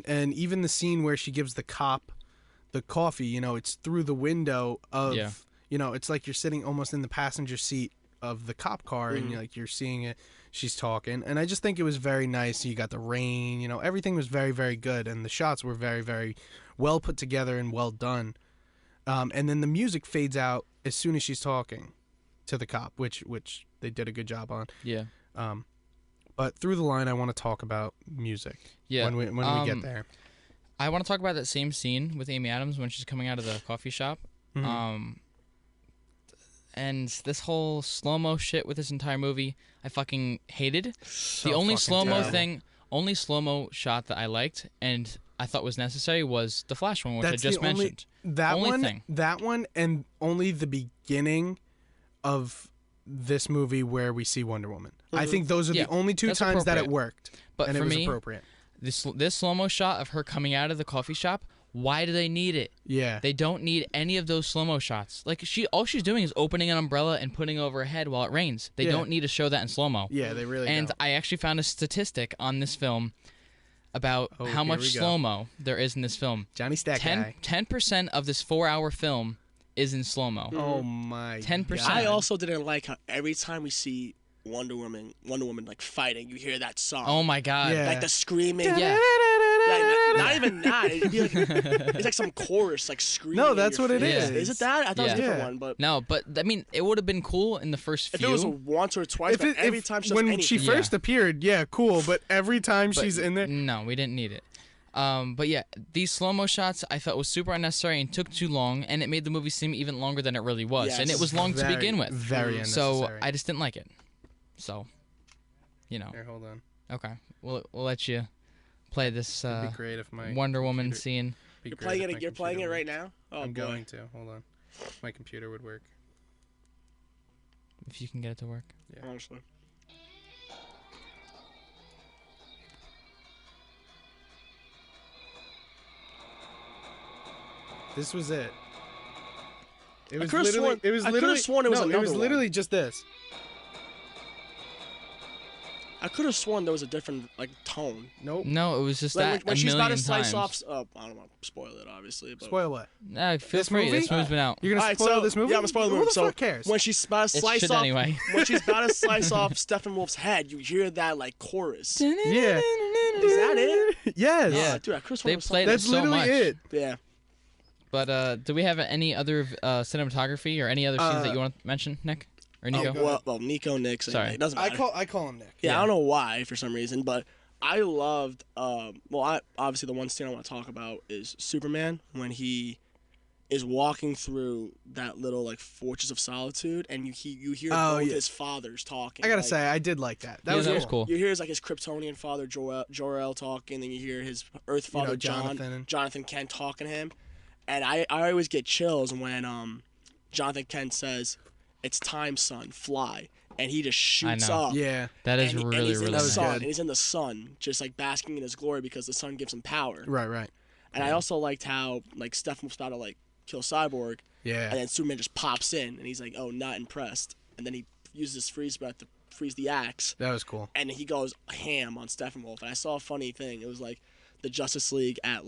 even the scene where she gives the cop the coffee, it's through the window of it's like you're sitting almost in the passenger seat of the cop car, and you're seeing it. She's talking, and I just think it was very nice. You got the rain, everything was very, very good, and the shots were very, very well put together and well done. And then the music fades out as soon as she's talking to the cop, which they did a good job on. Yeah. But through the line, I want to talk about music. Yeah. When we get there, I want to talk about that same scene with Amy Adams when she's coming out of the coffee shop. And this whole slow-mo shit with this entire movie, I fucking hated. So the only slow-mo only slow-mo shot that I liked and I thought was necessary was the Flash one, which I just mentioned. That one, and only the beginning of this movie where we see Wonder Woman. I think those are the only two times that it worked, and for it was appropriate. This slow-mo shot of her coming out of the coffee shop, why do they need it? Yeah. They don't need any of those slow-mo shots. Like, all she's doing is opening an umbrella and putting it over her head while it rains. They don't need to show that in slow-mo. Yeah, they really And don't. I actually found a statistic on this film about how much slow-mo there is in this film. Johnny Stack guy. 10% of this 4-hour film is in slow-mo. Oh, my 10%. God. I also didn't like how every time we see Wonder Woman like fighting, you hear that song. Oh, my God. Like the screaming. Yeah. Not even that. It'd be like, it's like some chorus, like screaming. No, that's what it is. Is it that? I thought it was a different one. But no, but I mean, it would have been cool in the first few. If it was once or twice, but every time she does when anything. she first appeared, cool. But every time she's in there, no, we didn't need it. But yeah, these slow-mo shots I thought was super unnecessary and took too long, and it made the movie seem even longer than it really was. Yes. And it was long to begin with. Very unnecessary. So I just didn't like it. So, Here, hold on. Okay, we'll let you play this It'd be great if my Wonder Woman scene. You're playing it. You're playing it right now. Oh, I'm boy. going to. Hold on. My computer would work. If you can get it to work. Yeah. Honestly. This was it. It was could've literally. sworn- It was I literally. could've sworn it was no, it another was one. literally just this. I could have sworn there was a different Nope. No, it was just like that when a she's million about to slice times. off. I don't want to spoil it, obviously. But Spoil what? Feel This free. movie? This movie's been out. You're gonna spoil this movie? Yeah, I'm gonna spoil the Who movie. the fuck cares? When she's about to slice shit off, anyway. when she's about to slice off Steppenwolf's head, you hear that like chorus. Yeah. Is that it? Yes. Yeah. Dude, I could have sworn They it was played something. it That's so literally much. it. Yeah. But do we have any other cinematography or any other scenes that you want to mention, Nick or Niko? Well, Niko, Nick. Sorry. It doesn't matter. I call him Nick. Yeah, I don't know why for some reason, but I loved. Obviously the one scene I want to talk about is Superman when he is walking through that little like Fortress of Solitude, and you hear both his fathers talking. I gotta like, say, I did like that. That was was cool. You hear his his Kryptonian father Jor-El talking, then you hear his Earth father Jonathan Kent talking to him, and I always get chills when Jonathan Kent says, "It's time, son, fly." And he just shoots up. Yeah. That is and really, he's in really the nice. sun, and he's in the sun, just like basking in his glory because the sun gives him power. Right. And I also liked how like Steph was about to like kill Cyborg, Yeah. and then Superman just pops in, and he's like, "Oh, not impressed." And then he uses his freeze breath to frees the axe. That was cool. And he goes ham on Steppenwolf. And I saw a funny thing. It was like the Justice League at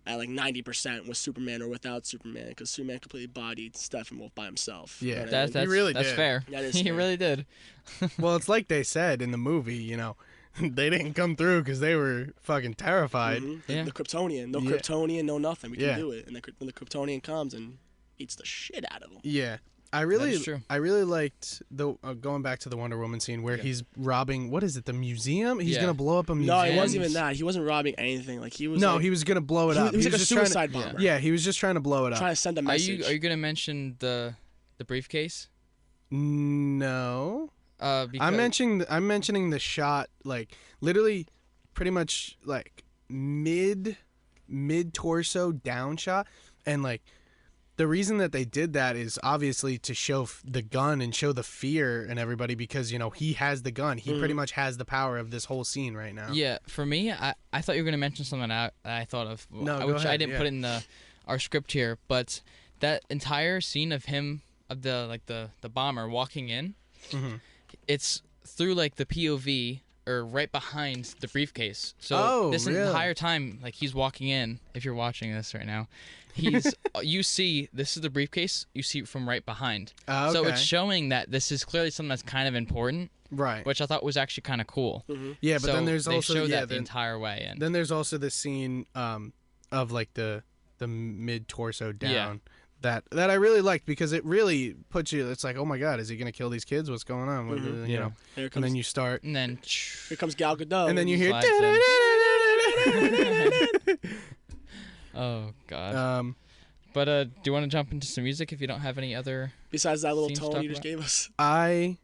90% with Superman or without Superman, because Superman completely bodied Steppenwolf by himself. Yeah, you know that's fair. That is He fair. really did. Well, it's like they said in the movie, you know, they didn't come through because they were fucking terrified. Mm-hmm. Yeah. The Kryptonian, no Kryptonian, no nothing. We can do it. And when the Kryptonian comes and eats the shit out of him. Yeah. I really liked the going back to the Wonder Woman scene where he's robbing, what is it, the museum? He's gonna blow up a museum. No, it wasn't even that. He wasn't robbing anything. Like he was. No, he was gonna blow it up. He was like a suicide bomber. Yeah, he was just trying to blow it up. Trying to send a message. Are you gonna mention the briefcase? No. Because I'm mentioning the shot, like literally, pretty much like mid torso down shot, and like. The reason that they did that is obviously to show the gun and show the fear in everybody because, you know, he has the gun. He pretty much has the power of this whole scene right now. Yeah, for me, I thought you were going to mention something I thought of, no, which ahead, I didn't put in our script here, but that entire scene of him, of the bomber walking in, it's through like the POV or right behind the briefcase. So entire time, like he's walking in, if you're watching this right now, you see this is the briefcase, you see it from right behind. Okay. So it's showing that this is clearly something that's kind of important. Right. Which I thought was actually kind of cool. Yeah, but then there's they also show that the entire way. And then there's also the scene of like the mid torso down. That I really liked because it really puts you. It's like, oh my God, is he gonna kill these kids? What's going on? You know. And then you start. And then here comes Gal Gadot. And then you hear. Oh God. But do you want to jump into some music if you don't have any other? Besides that little tone you just gave us. I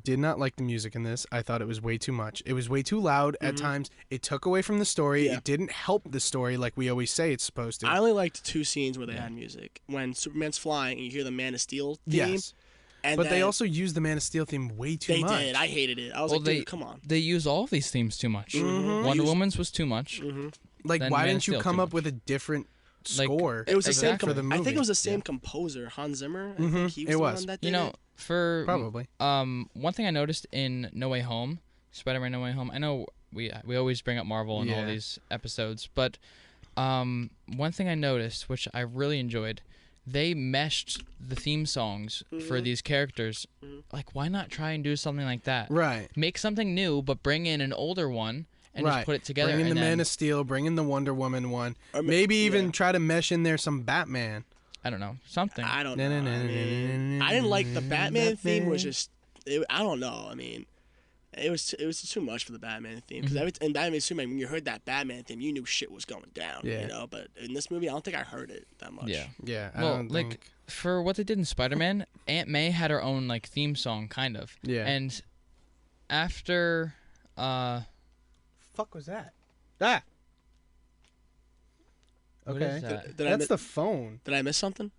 did not like the music in this. I thought it was way too much. It was way too loud at times. It took away from the story. It didn't help the story like we always say it's supposed to. I only liked 2 scenes where they had music. When Superman's flying and you hear the Man of Steel theme. Yes. But they also used the Man of Steel theme way too much. They did. I hated it. I was like, dude, come on. They use all of these themes too much. Wonder Woman's was too much. Like, why didn't you come up with a different score? It was the same. For the movie. I think it was the same composer, Hans Zimmer. I think he was the one that did it. For probably. One thing I noticed in No Way Home, Spider-Man No Way Home. I know we always bring up Marvel in all these episodes, but one thing I noticed, which I really enjoyed, they meshed the theme songs for these characters. Like, why not try and do something like that? Right. Make something new, but bring in an older one. And just put it together. Bring in the Man of Steel, bring in the Wonder Woman one. Or maybe even try to mesh in there some Batman. I don't know. Something. I don't know. I didn't like the Batman theme. Was just, I don't know. I mean, it was too much for the Batman theme. Because in Batman Superman, when you heard that Batman theme, you knew shit was going down. Yeah. You know. But in this movie, I don't think I heard it that much. Yeah. Yeah. Well, like for what they did in Spider-Man, Aunt May had her own like theme song, kind of. Yeah. And after. Fuck was that? Ah. What Okay. is that? That's the phone. Did I miss something?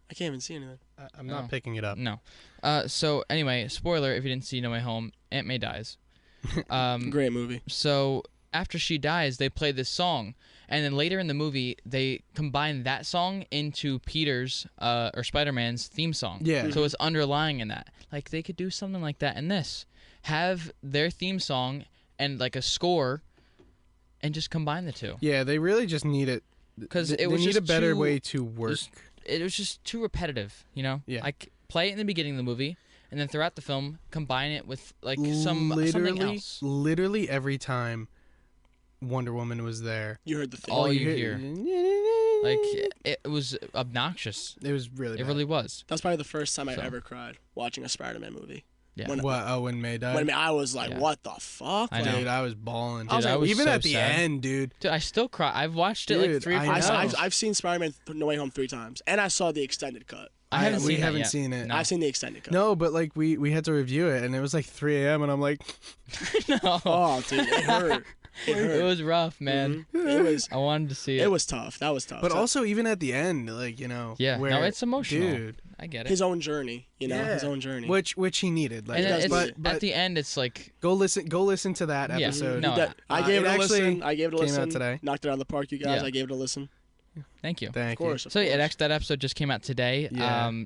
I can't even see anything. I'm not picking it up. No. So anyway, spoiler: if you didn't see No Way Home, Aunt May dies. Great movie. So after she dies, they play this song, and then later in the movie, they combine that song into Peter's or Spider-Man's theme song. Yeah. So it's underlying in that. Like they could do something like that in this. Have their theme song and like a score, and just combine the two. Yeah, they really just need it because they need a better way to work. It was just too repetitive, you know. Yeah. Like play it in the beginning of the movie, and then throughout the film, combine it with like something else. Literally every time Wonder Woman was there, you heard the theme. All you hear, like it was obnoxious. It was really. It really was. That's probably the first time I ever cried watching a Spider-Man movie. Yeah. When May died? When I was like, what the fuck? I know. Dude, I was bawling. Dude, I was even so at the sad. end, dude. Dude, I still cry. I've watched it like 3 or 4 times. I've seen Spider-Man No Way Home 3 times, and I saw the extended cut. We haven't seen it. No. I've seen the extended cut. No, but like we had to review it, and it was like 3 a.m. and I'm like, no. Oh, dude, it hurt. It was rough, man. It was. I wanted to see it. It was tough. That was tough. But also, even at the end, like Yeah. where, no, it's emotional. Dude, I get it. His own journey, his own journey. Which he needed. Like, and but at the end, it's like go listen to that episode. No, I gave it a listen. I gave it a listen. Came out today. Knocked it out of the park, you guys. I gave it a listen. Thank you. Thank you. Of course. So that episode just came out today,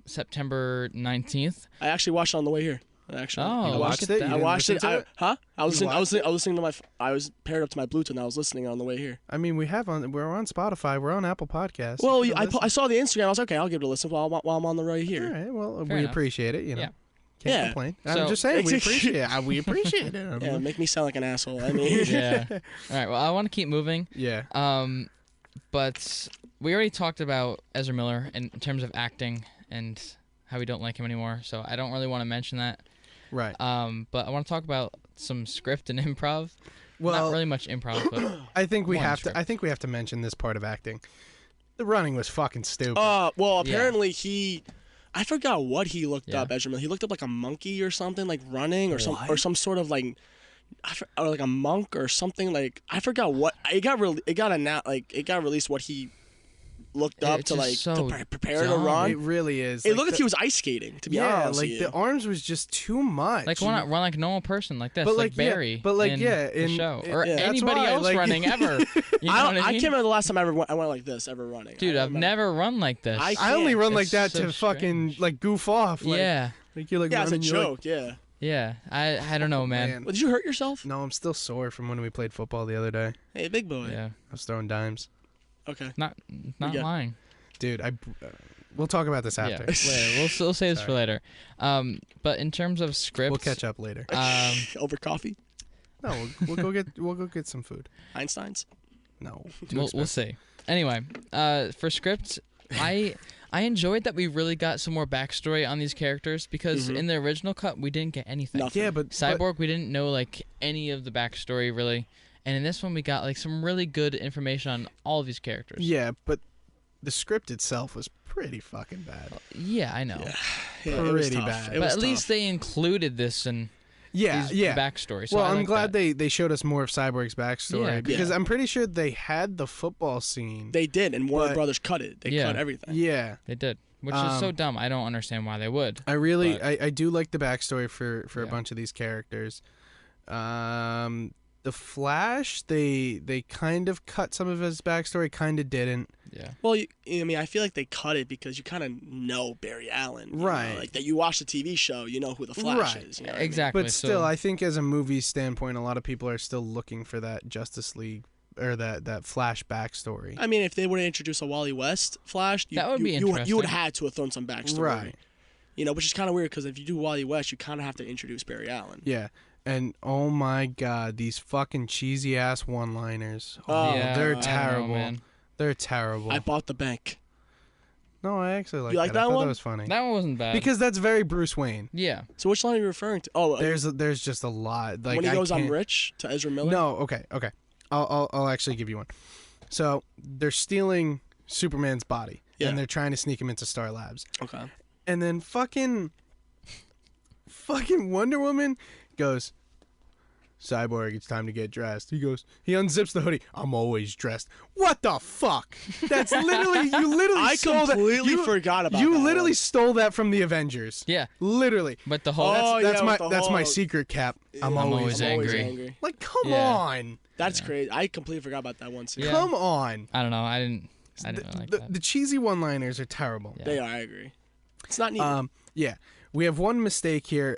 September 19th. I actually watched it on the way here. Actually, I watched it. I watched it. Huh? I was listening to my. I was paired up to my Bluetooth and I was listening on the way here. I mean, we're on Spotify. We're on Apple Podcasts. Well, I saw the Instagram. I was like, okay, I'll give it a listen while I'm on the road here. All right. Well, we appreciate it. You know. Yeah. Can't complain. I'm just saying, we appreciate it. We appreciate it. Yeah, make me sound like an asshole. I mean, yeah. All right. Well, I want to keep moving. Yeah. But we already talked about Ezra Miller in terms of acting and how we don't like him anymore. So I don't really want to mention that. Right. But I want to talk about some script and improv. Well, not really much improv, but I think we have to. I think we have to mention this part of acting. The running was fucking stupid. Well, apparently I forgot what he looked up. Ezra Miller. He looked up like a monkey or something, like running or some sort of like, or like a monk or something. Like I forgot what it got released what he looked up to prepare to run. It really is. It looked like he was ice skating. To be honest, like the arms was just too much. Like why not run like a normal person like this, but like Barry, in the show, or anybody else running ever. You know what I can't remember the last time I went like this ever running. Dude, I've never run like this. I only run like that to fucking like goof off. Like, like you're like as a joke. Yeah, I don't know, man. Well, did you hurt yourself? No, I'm still sore from when we played football the other day. Hey, big boy. Yeah, I was throwing dimes. Okay. Not lying. Dude, we'll talk about this after. Yeah, we'll say this for later. But in terms of scripts, we'll catch up later. Over coffee? No, we'll go get some food. Einstein's? No, we'll see. Anyway, for scripts, I enjoyed that we really got some more backstory on these characters because in the original cut we didn't get anything. Nothing. Yeah, but Cyborg we didn't know like any of the backstory really, and in this one we got like some really good information on all of these characters. Yeah, but the script itself was pretty fucking bad. Yeah, I know. Yeah, pretty bad. But at least they included this in backstory. So I'm glad they showed us more of Cyborg's backstory because I'm pretty sure they had the football scene. They did, and Warner Brothers cut it. They cut everything. Yeah, they did, which is so dumb. I don't understand why they would. I do like the backstory for a bunch of these characters. The Flash, they kind of cut some of his backstory, kind of didn't. Yeah. Well, I feel like they cut it because you kind of know Barry Allen, right? Like that you watch the TV show, you know who the Flash is. You know exactly. But still, I think as a movie standpoint, a lot of people are still looking for that Justice League or that Flash backstory. I mean, if they would have introduced a Wally West Flash, that would be interesting. You would have had to have thrown some backstory, right? Which is kind of weird because if you do Wally West, you kind of have to introduce Barry Allen. Yeah. And oh my god, these fucking cheesy ass one-liners. They're terrible. Man. They're terrible. I bought the bank. No, I actually like you like that. I thought one? That was funny. That one wasn't bad. Because that's very Bruce Wayne. Yeah. So which line are you referring to? Oh, there's just a lot. Like when he goes, "I'm rich" to Ezra Miller. No, okay. I'll actually give you one. So they're stealing Superman's body, and they're trying to sneak him into Star Labs. Okay. And then fucking Wonder Woman goes, "Cyborg, it's time to get dressed." He unzips the hoodie. "I'm always dressed." What the fuck? That's literally, I completely forgot about that. You literally stole that from the Avengers. Yeah. Literally. But the whole... That's my secret, Cap. I'm always angry. Like, come on. That's crazy. I completely forgot about that one scene. Yeah. Come on. I don't know. I didn't like that. The cheesy one-liners are terrible. Yeah. They are, I agree. It's not needed. Yeah. We have one mistake here.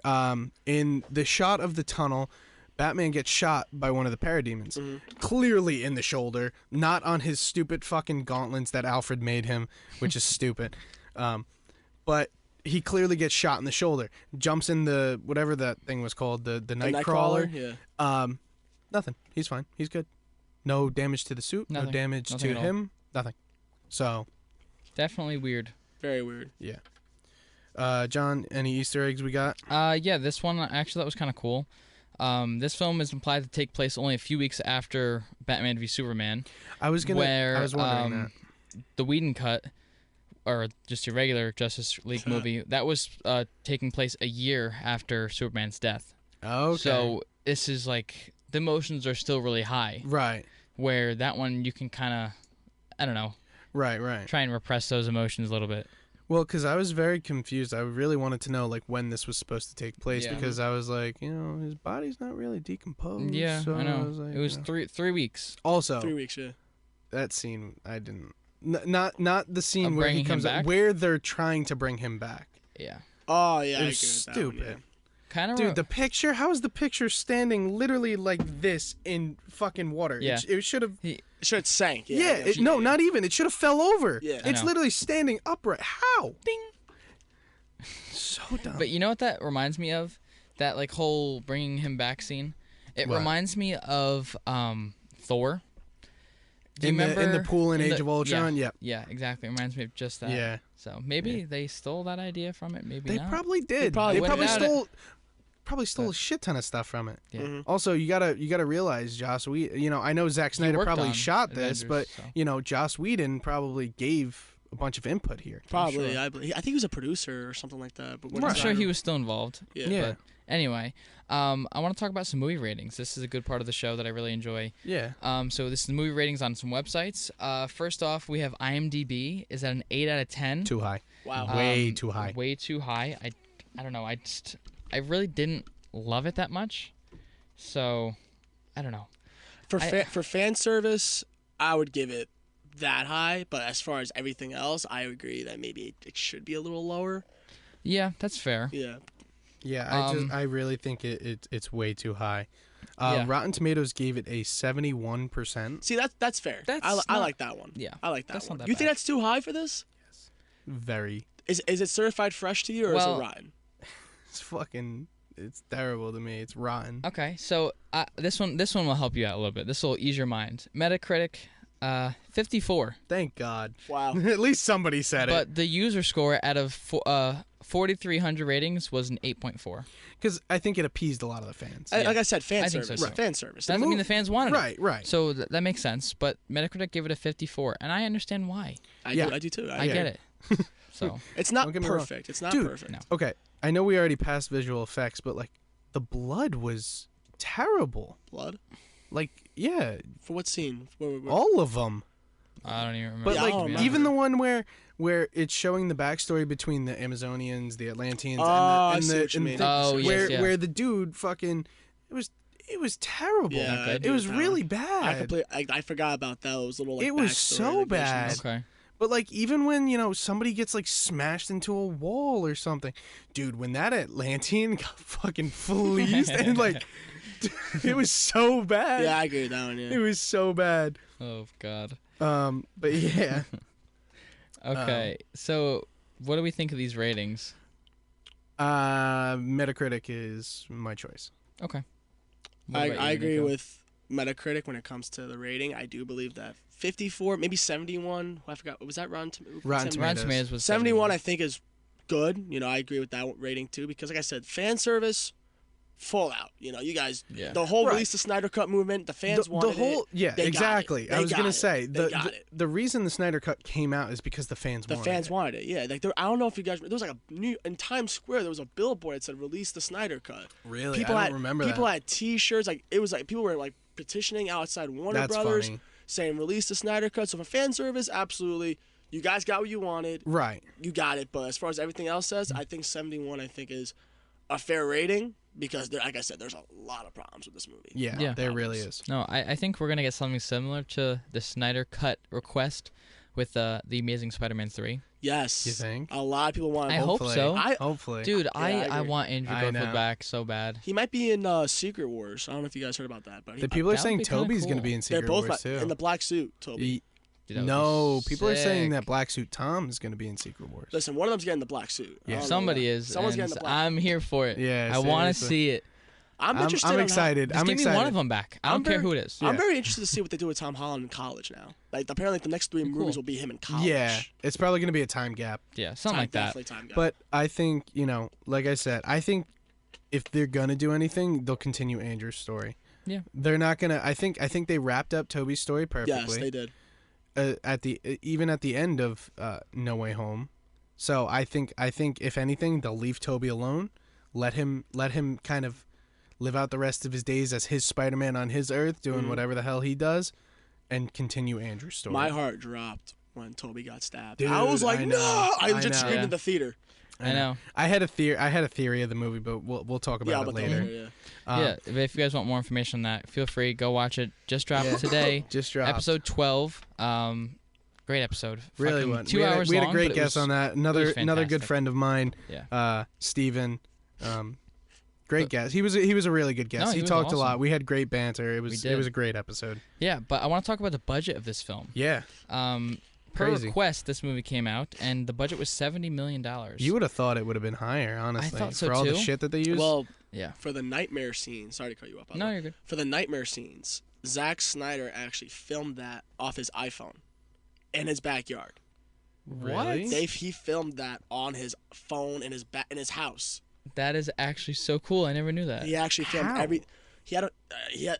In the shot of the tunnel, Batman gets shot by one of the parademons. Clearly in the shoulder, not on his stupid fucking gauntlets that Alfred made him, which is stupid. But he clearly gets shot in the shoulder. Jumps in the, whatever that thing was called, the Nightcrawler. Yeah. Nothing. He's fine. He's good. No damage to the suit. Nothing. No damage to him. Nothing. So. Definitely weird. Very weird. Yeah. John, any Easter eggs we got? Yeah, this one, actually, that was kind of cool. This film is implied to take place only a few weeks after Batman v Superman. I was wondering that. The Whedon cut, or just your regular Justice League movie, that was taking place a year after Superman's death. Okay. So this is like, the emotions are still really high. Right. Where that one, you can kind of, I don't know. Right. Try and repress those emotions a little bit. Well, because I was very confused. I really wanted to know like when this was supposed to take place because I was like, his body's not really decomposed. Yeah, so I know. Was like, it was 3 weeks. Also, 3 weeks, yeah. That scene, I didn't Not the scene where he comes up, where they're trying to bring him back. Yeah. Oh yeah, it was stupid. Dude, the picture. How is the picture standing literally like this in fucking water? Yeah. It should have. It should have sank. Yeah. Not even. It should have fell over. Yeah. It's literally standing upright. How? Ding. So dumb. But you know what that reminds me of? That like whole bringing him back scene. It reminds me of Thor. Do you remember in the pool in Age of Ultron? Yeah, yeah, exactly. It reminds me of just that. Yeah. So maybe they stole that idea from it. Maybe they not. Probably did. They probably stole a shit ton of stuff from it. Yeah. Mm-hmm. Also, you gotta realize, Joss. I know Zack Snyder probably shot this, but Joss Whedon probably gave a bunch of input here. Probably, sure. I think he was a producer or something like that. But I'm sure he was still involved. Yeah. But anyway, I want to talk about some movie ratings. This is a good part of the show that I really enjoy. Yeah. So this is the movie ratings on some websites. First off, we have IMDb is at an 8 out of 10. Too high. Wow. Way too high. Way too high. I don't know. I really didn't love it that much. So, I don't know. For fan service, I would give it that high, but as far as everything else, I agree that maybe it should be a little lower. Yeah, that's fair. Yeah. Yeah, I really think it's way too high. Rotten Tomatoes gave it a 71%. See, that's fair. I like that one. Yeah, I like that one. Not that you bad. think that's too high for this? Yes. Very. Is it certified fresh to you, or is it rotten? It's terrible to me. It's rotten. Okay, so this one will help you out a little bit. This will ease your mind. Metacritic, 54. Thank God. Wow. At least somebody said it. But the user score out of 4,300 ratings was an 8.4. Because I think it appeased a lot of the fans. Like I said, fan service. So, Fan service. Doesn't mean the fans wanted it. Right. So that makes sense. But Metacritic gave it a 54, and I understand why. I do too. I get it. So it's not perfect. It's not perfect. No. Okay, I know we already passed visual effects, but like the blood was terrible. Blood? Like, yeah. For what scene? Where? All of them. I don't even remember. But like even the one where it's showing the backstory between the Amazonians, the Atlanteans, where the dude fucking it was terrible. Yeah, it was really bad. I forgot about those little. It was so bad. Okay. But like even when somebody gets like smashed into a wall or something, dude, when that Atlantean got fucking fleeced and like, it was so bad. Yeah, I agree with that one. Yeah, it was so bad. Oh God. But yeah. Okay, so what do we think of these ratings? Metacritic is my choice. Okay. I agree with Metacritic when it comes to the rating. I do believe that 54, maybe 71. I forgot. Was that Rotten Tomatoes? Rotten Tomatoes was 71. I think is good. I agree with that rating too because, like I said, fan service, full out. You guys, the whole release the Snyder Cut movement, the fans wanted it. Yeah, exactly. I was gonna say the reason the Snyder Cut came out is because the fans wanted it. Yeah, like I don't know if you guys. There was like in Times Square. There was a billboard that said "Release the Snyder Cut." Really, I don't remember that. People had T-shirts. Like it was like people were like petitioning outside Warner Brothers, saying "Release the Snyder Cut." So for fan service, absolutely. You guys got what you wanted. Right. You got it. But as far as everything else says, I think 71. I think is a fair rating. Because, like I said, there's a lot of problems with this movie. Yeah, there really is. No, I think we're going to get something similar to the Snyder Cut request with The Amazing Spider-Man 3. Yes. You think? A lot of people want I hope so. Hopefully. Dude, I want Andrew Garfield back so bad. He might be in Secret Wars. I don't know if you guys heard about that. But the people are saying Toby's going to be in Secret Wars, too. In the black suit, Toby. No, people are saying that Black Suit Tom is going to be in Secret Wars. Listen, one of them's getting the black suit. Yeah, somebody is. Someone's getting the black suit. I'm here for it. Yeah, I want to see it. I'm interested. I'm excited. Just give me one of them back. I don't care who it is. I'm very interested to see what they do with Tom Holland in college now. Like apparently the next 3 movies will be him in college. Yeah, it's probably going to be a time gap. Yeah, something like that. Time gap. But I think like I said, I think if they're going to do anything, they'll continue Andrew's story. Yeah, they're not going to. I think they wrapped up Toby's story perfectly. Yes, they did. Even at the end of No Way Home, so I think if anything they'll leave Toby alone, let him kind of live out the rest of his days as his Spider-Man on his Earth, doing whatever the hell he does, and continue Andrew's story. My heart dropped when Toby got stabbed. Dude, I was like, no! I legit screamed in the theater. I know. I had a theory of the movie, but we'll talk about it later. But if you guys want more information on that, feel free, go watch it. Just dropped today. Just dropped. Episode 12. Great episode. Really Fucking won. 2 hours we had long, a great but guest on that. Another good fantastic. friend of mine, Steven. Great guest. He was a really good guest. No, he was talked awesome. a lot. We had great banter. It was a great episode. Yeah, but I want to talk about the budget of this film. Yeah. Per request, this movie came out, and the budget was $70 million. You would have thought it would have been higher, honestly. I thought so for all too. the shit that they used. Well, yeah. For the nightmare scenes, sorry to cut you off. No, you're good. For the nightmare scenes, Zack Snyder actually filmed that off his iPhone in his backyard. Really? He filmed that on his phone in his house. That is actually so cool. I never knew that. He actually filmed He had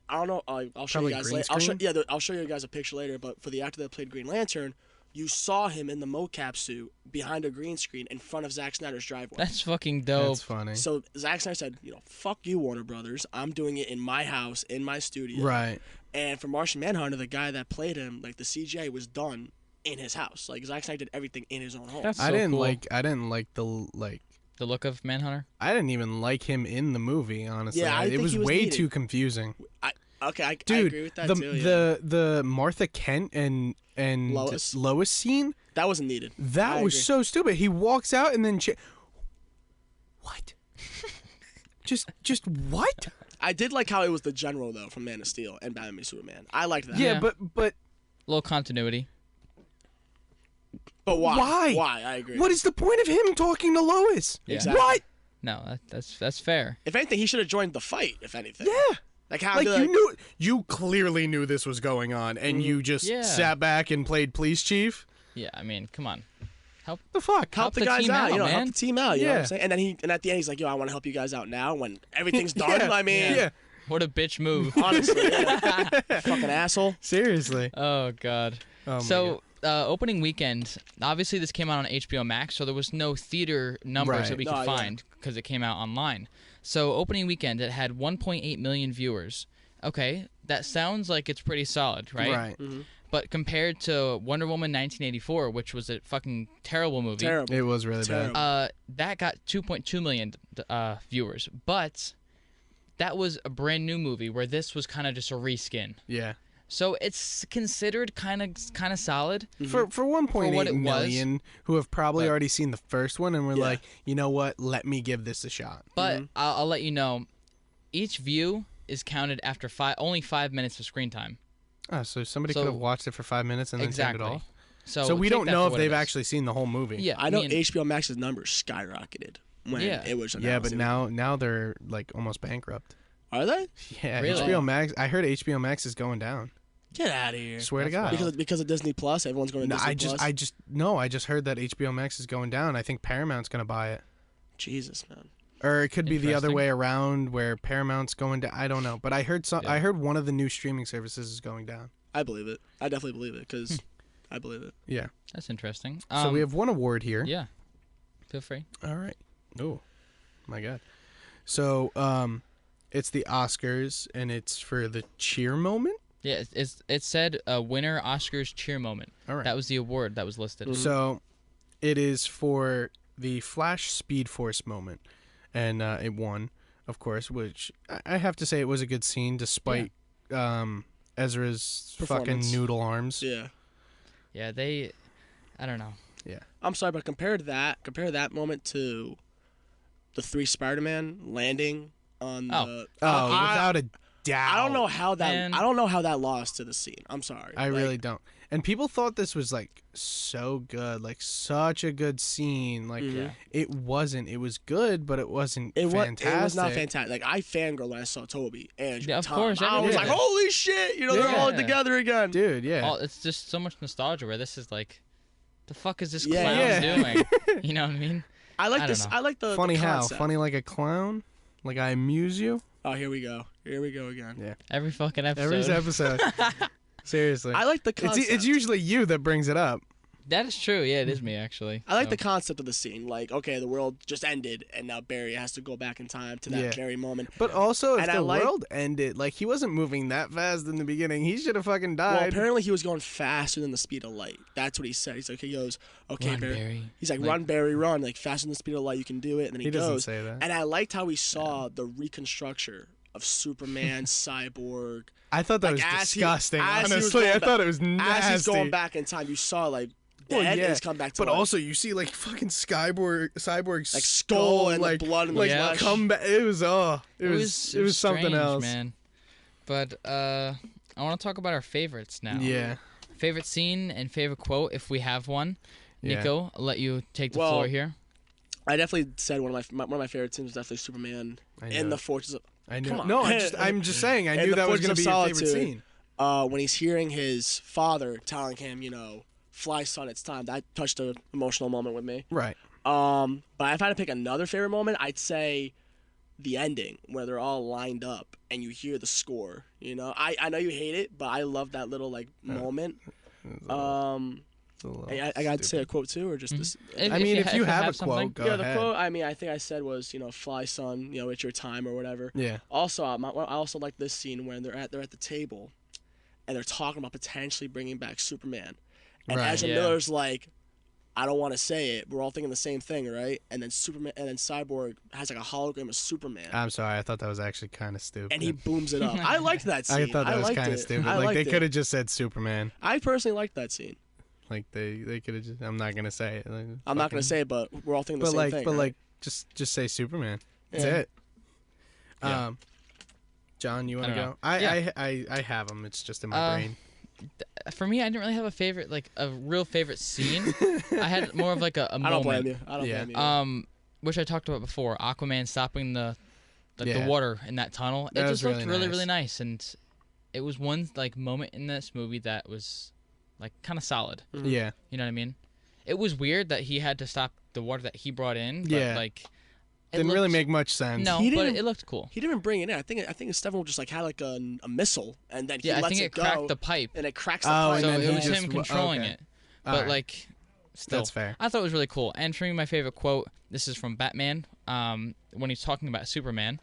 I don't know. I'll show Probably you guys green later. screen? I'll show you guys a picture later. But for the actor that played Green Lantern, you saw him in the mocap suit behind a green screen in front of Zack Snyder's driveway. That's fucking dope. That's funny. So Zack Snyder said, fuck you, Warner Brothers. I'm doing it in my house, in my studio. Right. And for Martian Manhunter, the guy that played him, like the CGI was done in his house. Like Zack Snyder did everything in his own home. That's I so didn't cool. like The look of Manhunter? I didn't even like him in the movie, honestly. Yeah, it was way too confusing. I Dude, agree with that too. the Martha Kent and Lois scene, that wasn't needed. that was so stupid. He walks out and then what? just what? I did like how it was the general though from Man of Steel and Batman v Superman. I liked that. Yeah, but Little continuity. But why? Why? Why? I agree. what is the point of him talking to Lois? Yeah. Exactly. What? No, that's fair. If anything, he should have joined the fight. If anything. Yeah. Like how You clearly knew this was going on, and you just sat back and played police chief. Yeah, I mean, come on. What the fuck? help the the guys team out, out, help man. the team out. You know what Yeah. I'm saying? And at the end, he's like, I want to help you guys out now when everything's done. Yeah. I mean, Yeah. What a bitch move. honestly, fucking asshole. Seriously. Oh, God. Oh, my So, opening weekend, obviously this came out on HBO Max, so there was no theater numbers Right. that we could find because it came out online. So, opening weekend, it had 1.8 million viewers. Okay, that sounds like it's pretty solid, right? Right. Mm-hmm. But compared to Wonder Woman 1984, which was a fucking terrible movie, Terrible. It was really Terrible. bad. that got 2.2 million viewers. But that was a brand new movie where this was kind of just a reskin. Yeah. So it's considered kind of solid. For 1.8 what it million who have probably But- already seen the first one and were Yeah. like, you know what? Let me give this a shot. But I'll let you know, each view is counted after only 5 minutes of screen time. Oh, so somebody could have watched it for 5 minutes and then turned it off. So we take don't that know for if what it they've is. actually seen the whole movie. Yeah, I know mean, HBO Max's numbers skyrocketed when it was announced. Yeah, but now they're like almost bankrupt. Are they? Yeah, Really? HBO Max. I heard HBO Max is going down. Get out of here. Swear to God. Because of Disney Plus, everyone's going to No, Disney Plus. I just heard that HBO Max is going down. I think Paramount's going to buy it. Jesus, man. Or it could be the other Interesting. way around where Paramount's going down. I don't know, but I heard I heard one of the new streaming services is going down. I believe it. I definitely believe it because I believe it. Yeah. That's interesting. So we have one award here. Yeah. Feel free. All right. Oh, my God. So it's the Oscars, and it's for the cheer moment. Yeah, it said winner Oscars cheer moment. All right. That was the award that was listed. So it is for the Flash Speed Force moment, and it won, of course, which I have to say it was a good scene despite Ezra's fucking Performance. noodle arms. Yeah. Yeah, I don't know. Yeah. I'm sorry, but compare that moment to the 3 Spider-Man landing on the. Without a doubt. I don't know how that. Man. I don't know how that lost to the scene. I'm sorry. I really don't. And people thought this was like so good, like such a good scene. Like it wasn't. It was good, but it wasn't fantastic. It was not fantastic. Like I fangirled when I saw Toby, Andrew, Yeah, of Tom. course, I was everybody like, did. holy shit! They're all together again. Dude, yeah. It's just so much nostalgia where this is like, the fuck is this Yeah. clown doing? You know what I mean? I like I this. don't know. I like the Funny the how? concept. Funny like a clown? Like I amuse you? Oh, here we go. Here we go again. Yeah. Every fucking episode. Every episode. Seriously. I like the concept. It's usually you that brings it up. That is true. Yeah, it is me actually. I like So, the concept of the scene. Like, okay, the world just ended, and now Barry has to go back in time to that very moment. But also, if And I the like- world ended, like he wasn't moving that fast in the beginning. He should have fucking Well, died. apparently he was going faster than the speed of light. That's what he said. He's like, he goes, okay, Run, Barry. Barry. He's like, Like- run, Barry, run. Like, faster than the speed of light, you can do it. And then he He doesn't goes. say that. And I liked how we saw the reconstruction of Superman, Cyborg. I thought that was disgusting. Honestly, I thought it was nasty. As he's going back in time, you saw like dead and he's come back to life. But also, you see like fucking Cyborg's like skull and like the blood and the flesh. Come back. It was something strange, else, man. But I want to talk about our favorites now. Yeah. Favorite scene and favorite quote, if we have one. Yeah. Niko, I'll let you take the floor here. I definitely said one of my favorite scenes was definitely Superman in the Fortress of... I knew. No, I'm just saying. I knew that was going to be your favorite scene. When he's hearing his father telling him, fly son, it's time. That touched an emotional moment with me. Right. But if I had to pick another favorite moment, I'd say the ending where they're all lined up and you hear the score. I know you hate it, but I love that little moment. I got to say a quote too, or just this. If you have a quote, go ahead. The quote. I think I said was, fly son, it's your time or whatever. Yeah. Also, I also like this scene when they're at the table, and they're talking about potentially bringing back Superman, and Ezra Miller's like, I don't want to say it. We're all thinking the same thing, right? And then Cyborg has like a hologram of Superman. I'm sorry, I thought that was actually kind of stupid. And he booms it up. I liked that scene. I thought that was kind of stupid. Like they could have just said Superman. I personally liked that scene. Like they could have just. I'm not gonna say it. I'm not gonna say it, but we're all thinking the same thing. But right? just say Superman. That's it. Yeah. John, you want to go? I have them. It's just in my brain. For me, I didn't really have a favorite, like a real favorite scene. I had more of like a moment. I don't blame you. I don't blame you. Which I talked about before. Aquaman stopping the water in that tunnel. It just looked really, really nice, and it was one like moment in this movie that was like kind of solid. Mm-hmm. Yeah. You know what I mean? It was weird that he had to stop the water that he brought in. But like, didn't really make much sense. No, but it looked cool. He didn't even bring it in. I think Stephen just like had like a missile, and then he lets I think it cracked the pipe. And it cracks the pipe. So it was him controlling it. But like, still, that's fair. I thought it was really cool. And for me, my favorite quote. This is from Batman. When he's talking about Superman,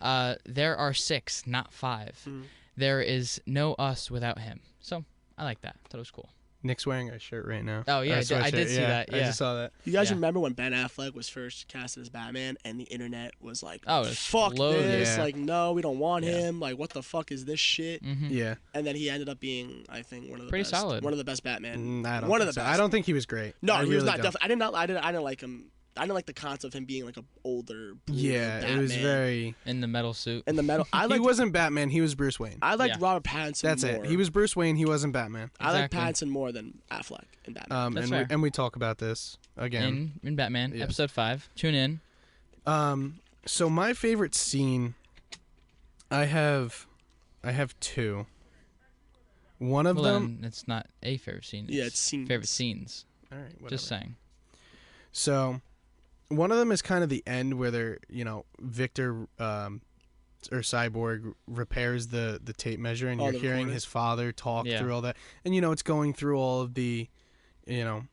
there are 6, not 5. Mm. There is no us without him. So I like that. I thought it was cool. Nick's wearing a shirt right now. Oh, yeah, I did see that. Yeah. I just saw that. You guys remember when Ben Affleck was first casted as Batman and the internet was like, fuck loaded. this. Yeah. Like, no, we don't want him. Like, what the fuck is this shit? Mm-hmm. Yeah. And then he ended up being, I think, one of the pretty best. Solid. One of the best Batman. One of the best. I don't think he was great. No, he was not. I didn't like him. I didn't like the concept of him being like an older, Batman. It was very in the metal suit. In the metal, he wasn't Batman. He was Bruce Wayne. I liked Robert Pattinson. That's more. it. He was Bruce Wayne. He wasn't Batman. I like Pattinson more than Affleck in Batman. And we talk about this again in Batman episode 5. Tune in. So my favorite scene, I have 2. One of them. It's not a favorite scene. It's scenes. Favorite scenes. All right. Whatever. Just saying. So, one of them is kind of the end where they're, Victor or Cyborg repairs the tape measure, and you're hearing his father talk through all that, and it's going through all of the, the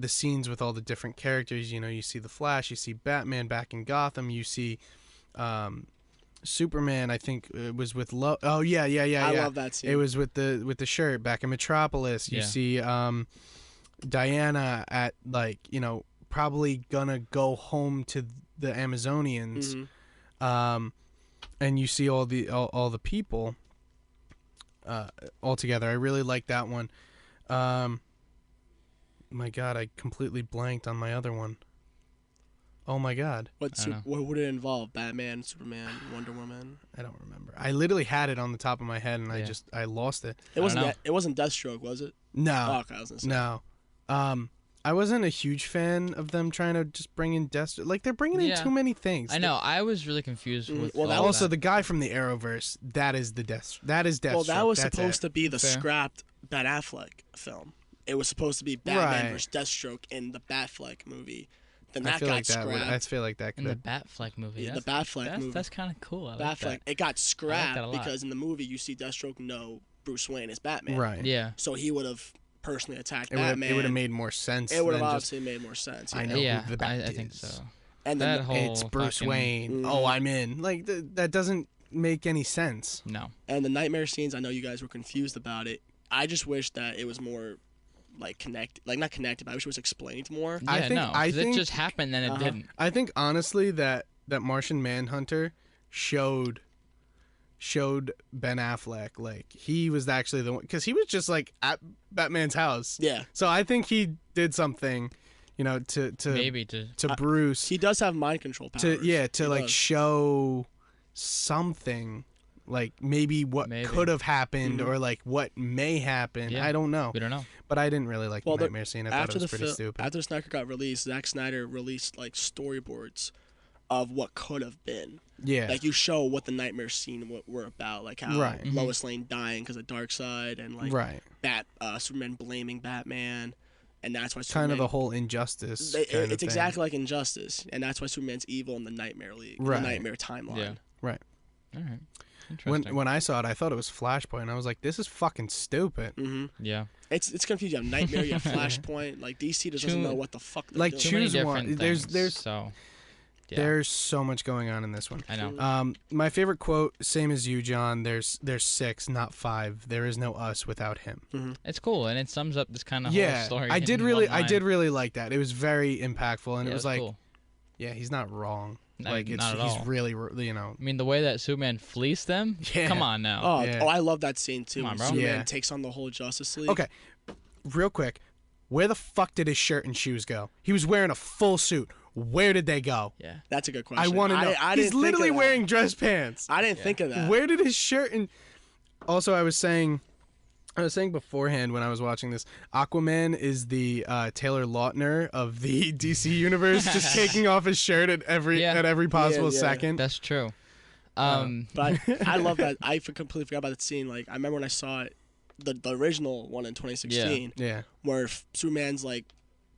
scenes with all the different characters. You see the Flash, you see Batman back in Gotham, you see, Superman. I think it was with I love that scene. It was with the shirt back in Metropolis. You see, Diana at probably gonna go home to the Amazonians, and you see all the people all together. I really like that one. My God, I completely blanked on my other one. Oh my God. What would it involve? Batman, Superman, Wonder Woman? I don't remember. I literally had it on the top of my head, and I lost it. It wasn't Deathstroke, was it? No. Oh, okay, I was gonna say. No. I wasn't a huge fan of them trying to just bring in Deathstroke. Like, they're bringing in too many things. I know. I was really confused with also the guy from the Arrowverse, that is Deathstroke. Well, that was supposed to be the scrapped Ben Affleck film. It was supposed to be Batman versus Deathstroke in the Batfleck movie. Then that got scrapped. I feel like that could. In the Batfleck movie. The Batfleck movie. That's kind of cool. I like Batfleck. That. It got scrapped because in the movie you see Deathstroke know Bruce Wayne is Batman. Right. Yeah. So he would have personally attacked Batman. It would have made more sense. It would have obviously made more sense. I know who the Bat is. I think so. And then it's Bruce Wayne. Oh, I'm in. Like that doesn't make any sense. No. And the nightmare scenes, I know you guys were confused about it. I just wish that it was more not connected, but I wish it was explained more. Yeah, I think it just happened and it didn't. I think honestly that Martian Manhunter showed showed Ben Affleck, like he was actually the one, because he was just like at Batman's house. Yeah. So I think he did something, you know, to Bruce. He does have mind control powers. To like show something, like maybe what could have happened or like what may happen. Yeah. I don't know. We don't know. But I didn't really like the nightmare scene. I thought it was pretty stupid. After Snyder Cut released, Zack Snyder released like storyboards of what could have been. Yeah. Like you show what the nightmare scene were about, like how Lois Lane dying because of Darkseid, and like Superman blaming Batman, and that's why Superman, kind of the whole Injustice. It's exactly like Injustice, and that's why Superman's evil in the Nightmare League, the Nightmare timeline. Yeah. Right. All right. Interesting. When I saw it, I thought it was Flashpoint. I was like, this is fucking stupid. Mm-hmm. Yeah. It's confusing. You have Nightmare, you have Flashpoint. Like DC doesn't know what the fuck they're doing. Choose one. There's so much going on in this one. I know. My favorite quote, same as you, John. There's 6, not 5. There is no us without him. Mm-hmm. It's cool, and it sums up this kind of whole story. I did really like that. It was very impactful, and it was like, cool. Yeah, he's not wrong. Like not at all. He's really, you know. I mean, the way that Superman fleeced them. Yeah. Come on now. Oh, I love that scene too. Come on, bro. Superman takes on the whole Justice League. Okay, real quick, where the fuck did his shirt and shoes go? He was wearing a full suit. Where did they go? Yeah, that's a good question. I want to know. He's literally wearing dress pants. I didn't think of that. Where did his shirt and? Also, I was saying beforehand when I was watching this, Aquaman is the Taylor Lautner of the DC universe, just taking off his shirt at every possible second. That's true. But I love that. I completely forgot about that scene. Like I remember when I saw it, the original one in 2016. Yeah. Where Superman's like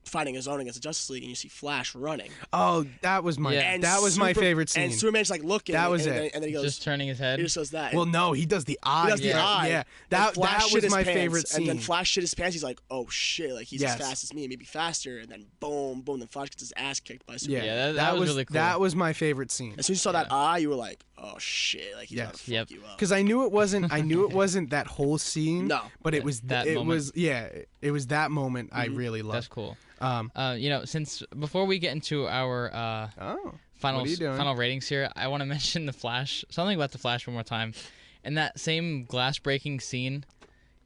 fighting his own against the Justice League, and you see Flash running. Oh, that was my my favorite scene. And Superman's like looking. That was and then he goes, just turning his head. He just does that. Well, no, he does the eye. He does the eye. Yeah, that was my favorite scene. And then Flash shit his pants. He's like, oh shit, like he's as fast as me, maybe faster. And then boom, then Flash gets his ass kicked by Superman. Yeah, that was really cool. That was my favorite scene. As soon as you saw that eye, you were like, oh shit, like he's gonna fuck you up. Because I knew it wasn't. that whole scene. No, but it was that. It was that moment. I really loved. That's cool. Since before we get into our final ratings here, I want to mention the Flash. Something about the Flash one more time. And that same glass breaking scene.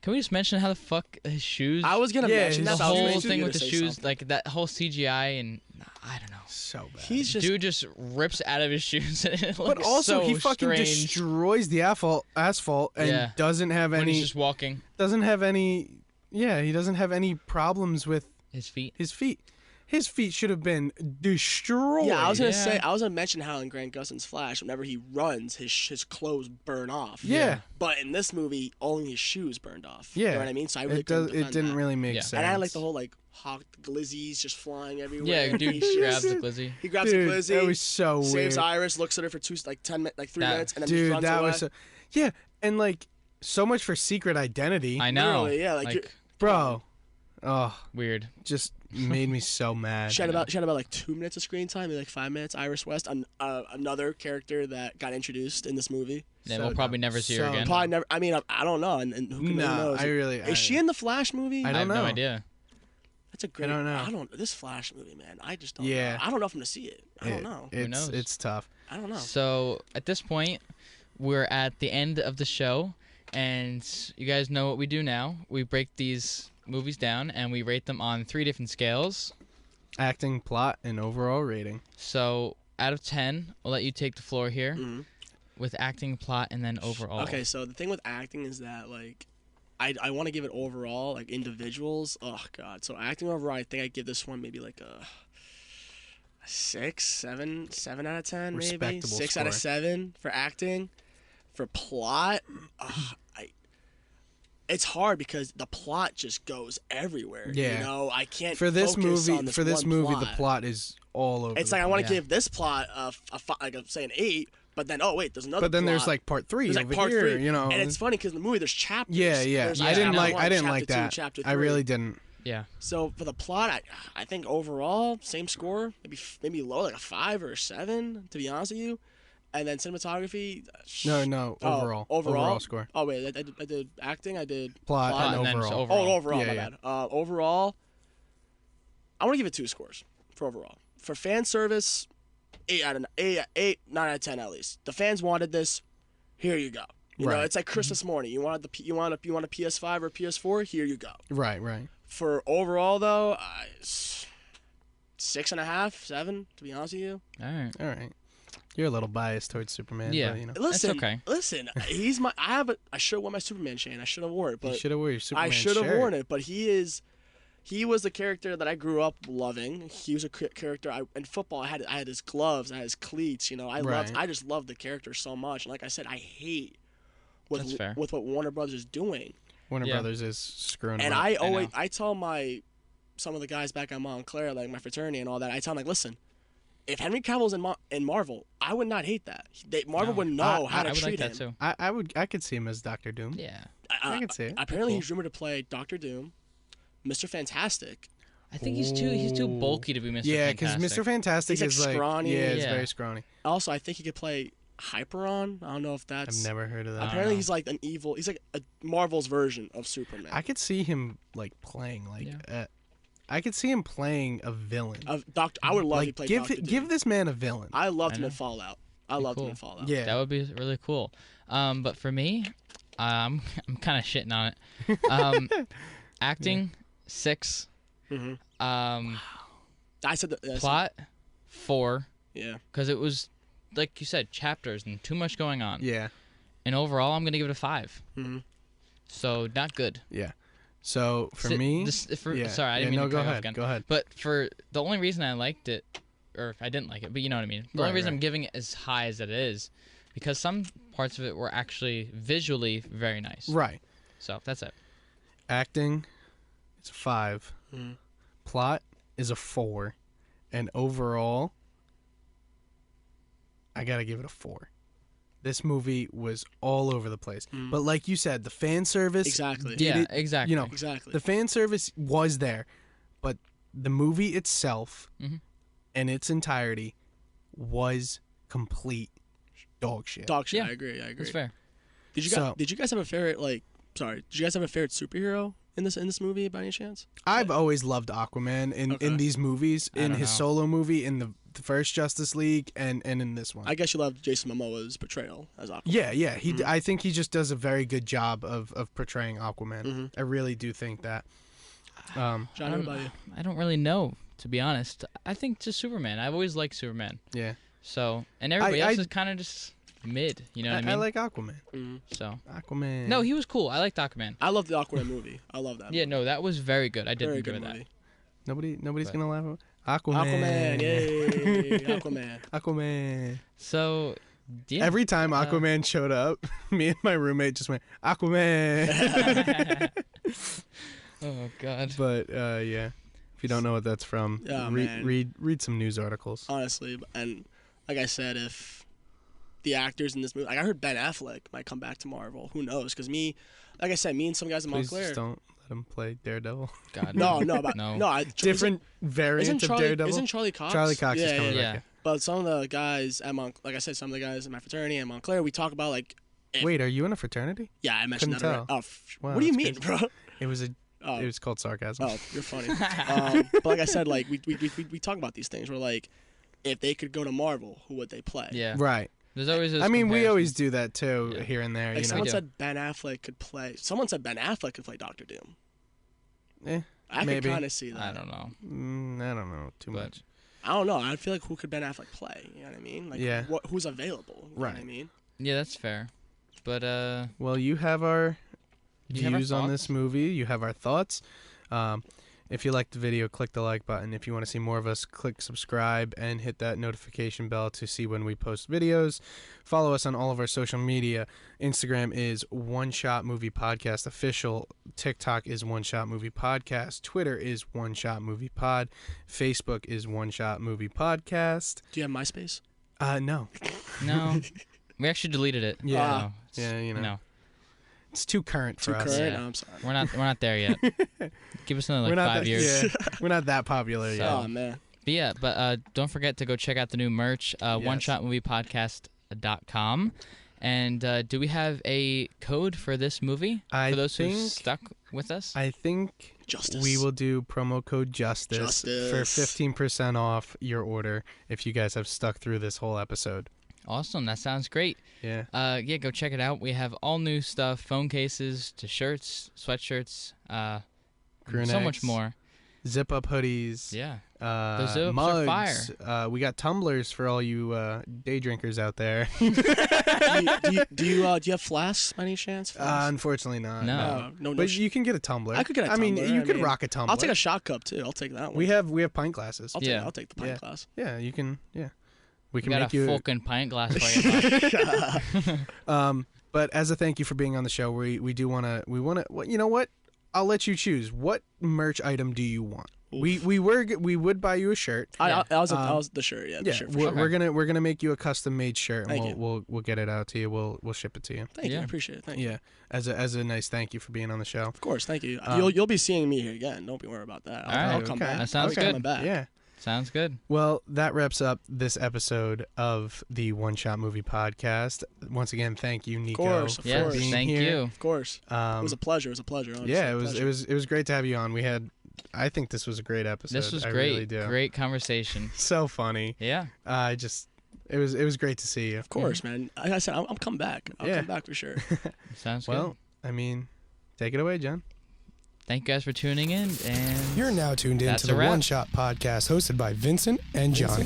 Can we just mention how the fuck his shoes? I was gonna mention the that whole thing with the shoes, like that whole CGI, and I don't know. So bad. Dude just rips out of his shoes, and it looks but also so he fucking strange. Destroys the asphalt and doesn't have any. When he's just walking. Doesn't have any. Yeah, he doesn't have any problems with his feet. His feet should have been destroyed. Yeah, I was gonna mention how in Grant Gustin's Flash, whenever he runs, his clothes burn off. Yeah. But in this movie, only his shoes burned off. Yeah. You know what I mean? So I really it didn't really make sense. And I had like the whole like hawk glizzies just flying everywhere. Yeah, dude grabs the glizzy. He grabs the glizzy. That was so weird. Saves Iris, looks at her for 3 minutes, and then just runs away. Was yeah, and like so much for secret identity. I know. Literally, yeah, like bro. Oh, weird. Just made me so mad. She had about like 2 minutes of screen time, maybe like 5 minutes. Iris West, another character that got introduced in this movie. Yeah, we'll probably never see her again. Probably never. I mean, I don't know. And who knows? Is she in the Flash movie? I don't know. I have no idea. That's a great. I don't know. This Flash movie, man. I just don't. know. I don't know if I'm gonna see it. I don't know. Who knows? It's tough. I don't know. So at this point, we're at the end of the show, and you guys know what we do now. We break these movies down and we rate them on 3 different scales: acting, plot, and overall rating. So out of 10, I'll let you take the floor here with acting, plot, and then overall. Okay, so the thing with acting is that like I want to give it overall, like individuals. Oh god. So acting overall, I think I give this one maybe like a 6, 7 out of 10, maybe 6 out of 7 for acting. For plot, it's hard because the plot just goes everywhere. Yeah. You know, I can't. For this movie, on this movie, the plot is all over. It's like I want to give this plot like I'm saying 8, but then there's another. But then plot. There's like part 3 there's over like part here, 3, you know. And it's funny because in the movie there's chapters. Yeah. I didn't like that. Chapter 3. I really didn't. Yeah. So for the plot, I think overall same score, maybe low, like a 5 or a 7, to be honest with you. And then cinematography. No. Overall score. Oh wait, I did acting. I did plot and overall. Oh, overall. My bad. Overall, I want to give it 2 scores for overall. For fan service, 9 out of 10 at least. The fans wanted this. Here you go. You know, it's like Christmas morning. You want a PS5 or PS4? Here you go. Right. For overall though, 6.5, 7. To be honest with you. All right. You're a little biased towards Superman. Yeah. But, you know. Listen, that's okay. Listen. I should have worn my Superman chain. I should have worn it. But you should have worn your Superman I should have shirt. worn it. But he was the character that I grew up loving. He was a character. In football, I had his gloves, I had his cleats. You know, I just loved the character so much. And like I said, I hate with what Warner Brothers is doing. Warner Brothers is screwing. And I tell some of the guys back at Montclair, like my fraternity and all that, I tell them, like, listen, if Henry Cavill's in Marvel, I would not hate that. Marvel would know how to treat him. Too. I could see him as Dr. Doom. Yeah, I could see it. Apparently, he's rumored to play Dr. Doom, Mr. Fantastic. I think he's too bulky to be Mr. Fantastic. Yeah, because Mr. Fantastic is like scrawny. Yeah, he's very scrawny. Also, I think he could play Hyperon. I don't know if that's. I've never heard of that. Apparently, he's like he's like a Marvel's version of Superman. I could see him like playing I could see him playing a villain. I would love to play Dr. Doom. Give this man a villain. I loved him in Fallout. Him in Fallout. Yeah, that would be really cool. But for me, I'm kind of shitting on it. Acting 6. Mm-hmm. I said plot 4. Yeah, because it was like you said, chapters and too much going on. Yeah, and overall, I'm gonna give it a 5. Mm-hmm. So not good. Yeah. So for me, sorry, I didn't mean to go cut you off ahead. again. Go ahead. But for the only reason I liked it, or I didn't like it, but you know what I mean. The only reason I'm giving it as high as it is, because some parts of it were actually visually very nice. Right. So that's it. Acting, it's a 5. Mm-hmm. Plot is a 4, and overall, I gotta give it a 4. This movie was all over the place. But like you said, the fan service... Exactly. Exactly. You know, exactly. The fan service was there, but the movie itself, in its entirety, was complete dog shit. Dog shit, Yeah. I agree. That's fair. Did you guys have a favorite, did you guys have a favorite superhero in this movie by any chance? I've always loved Aquaman in these movies, in his solo movie, in the first Justice League, and in this one. I guess you loved Jason Momoa's portrayal as Aquaman. Yeah. I think he just does a very good job of portraying Aquaman. I really do think that. John, what about you? I don't really know, to be honest. I think just Superman. I've always liked Superman. Yeah. So, and everybody else is kind of just mid. You know what I mean? I like Aquaman. So Aquaman. No, he was cool. I liked Aquaman. I love the Aquaman movie. I love that. Yeah, no, that was very good. I did enjoy that. Movie. Nobody's gonna laugh at Aquaman. Aquaman, yay! Aquaman. So, yeah. Every time Aquaman showed up, me and my roommate just went Aquaman. Oh God. But yeah, if you don't know what that's from, read some news articles. Honestly, and like I said, if the actors in this movie, like I heard Ben Affleck might come back to Marvel. Who knows? Because like I said, me and some guys in Montclair. Please don't let him play Daredevil. God. No. Different variant of Daredevil. Isn't Charlie Cox? Charlie Cox is coming back. Yeah. But some of the guys at like I said, some of the guys in my fraternity at Montclair, we talk about like. Wait, are you in a fraternity? Yeah, I mentioned Couldn't that. tell. Wow, what do you mean, crazy. bro? It was called sarcasm. Oh, you're funny. But like I said, like we talk about these things. We're like, if they could go to Marvel, who would they play? Yeah. Right. There's always. I mean, we always do that too, here and there. Like you know? someone said Ben Affleck could play. Someone said Ben Affleck could play Dr. Doom. I maybe. can kind of see that. I don't know. I don't know too much. I don't know. I feel like who could Ben Affleck play? You know what I mean? Like, who's available? You know what I mean? Yeah, that's fair. But well, you have our views on this movie. You have our thoughts. If you liked the video, click the like button. If you want to see more of us, click subscribe and hit that notification bell to see when we post videos. Follow us on all of our social media. Instagram is One Shot Movie Podcast Official. TikTok is One Shot Movie Podcast. Twitter is One Shot Movie Pod. Facebook is One Shot Movie Podcast. Do you have MySpace? No. No. We actually deleted it. Yeah. So you know. No. It's too current for us. Yeah. No, I'm sorry. We're not there yet. Give us another 5 years. Yeah, we're not that popular yet. Oh man. But don't forget to go check out the new merch, oneshotmoviepodcast.com. And do we have a code for this movie for those who stuck with us? I think Justice. We will do promo code Justice for 15% off your order if you guys have stuck through this whole episode. Awesome. That sounds great. Yeah. Yeah, go check it out. We have all new stuff, phone cases to shirts, sweatshirts, and so much more. Zip-up hoodies. Yeah. Those zips mugs. are fire. We got tumblers for all you day drinkers out there. do you have flasks by any chance? Unfortunately not. No. But you can get a tumbler. I could get a tumbler. You could rock a tumbler. I'll take a shot cup too. I'll take that one. We have pint glasses. I'll take the pint glass. Yeah, you can. Yeah. We can got make a you fucking pint glass for you. But as a thank you for being on the show, we do want to. You know what? I'll let you choose. What merch item do you want? Oof. We would buy you a shirt. I was the shirt. Yeah, the shirt. We're gonna make you a custom made shirt, and we'll get it out to you. We'll ship it to you. Thank you. I appreciate it. Thank you. Yeah, as a nice thank you for being on the show. Of course, thank you. You'll be seeing me here again. Don't be worried about that. I'll come back. That sounds good. Back. Yeah. Sounds good. Well, that wraps up this episode of the One Shot Movie Podcast. Once again, thank you, Niko, of course. Thank you. Of course. It was a pleasure. Honestly. Yeah, it was great to have you on. I think this was a great episode. This was great. Really do. Great conversation. So funny. Yeah. It was great to see you. Of course, man. Like I said, I'll come back. I'll come back for sure. Sounds good. Well, I mean, take it away, John. Thank you guys for tuning in, and you're now tuned in to the One Shot Podcast hosted by Vincent and Jonny.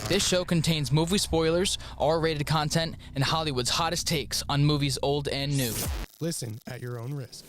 This show contains movie spoilers, R-rated content, and Hollywood's hottest takes on movies old and new. Listen at your own risk.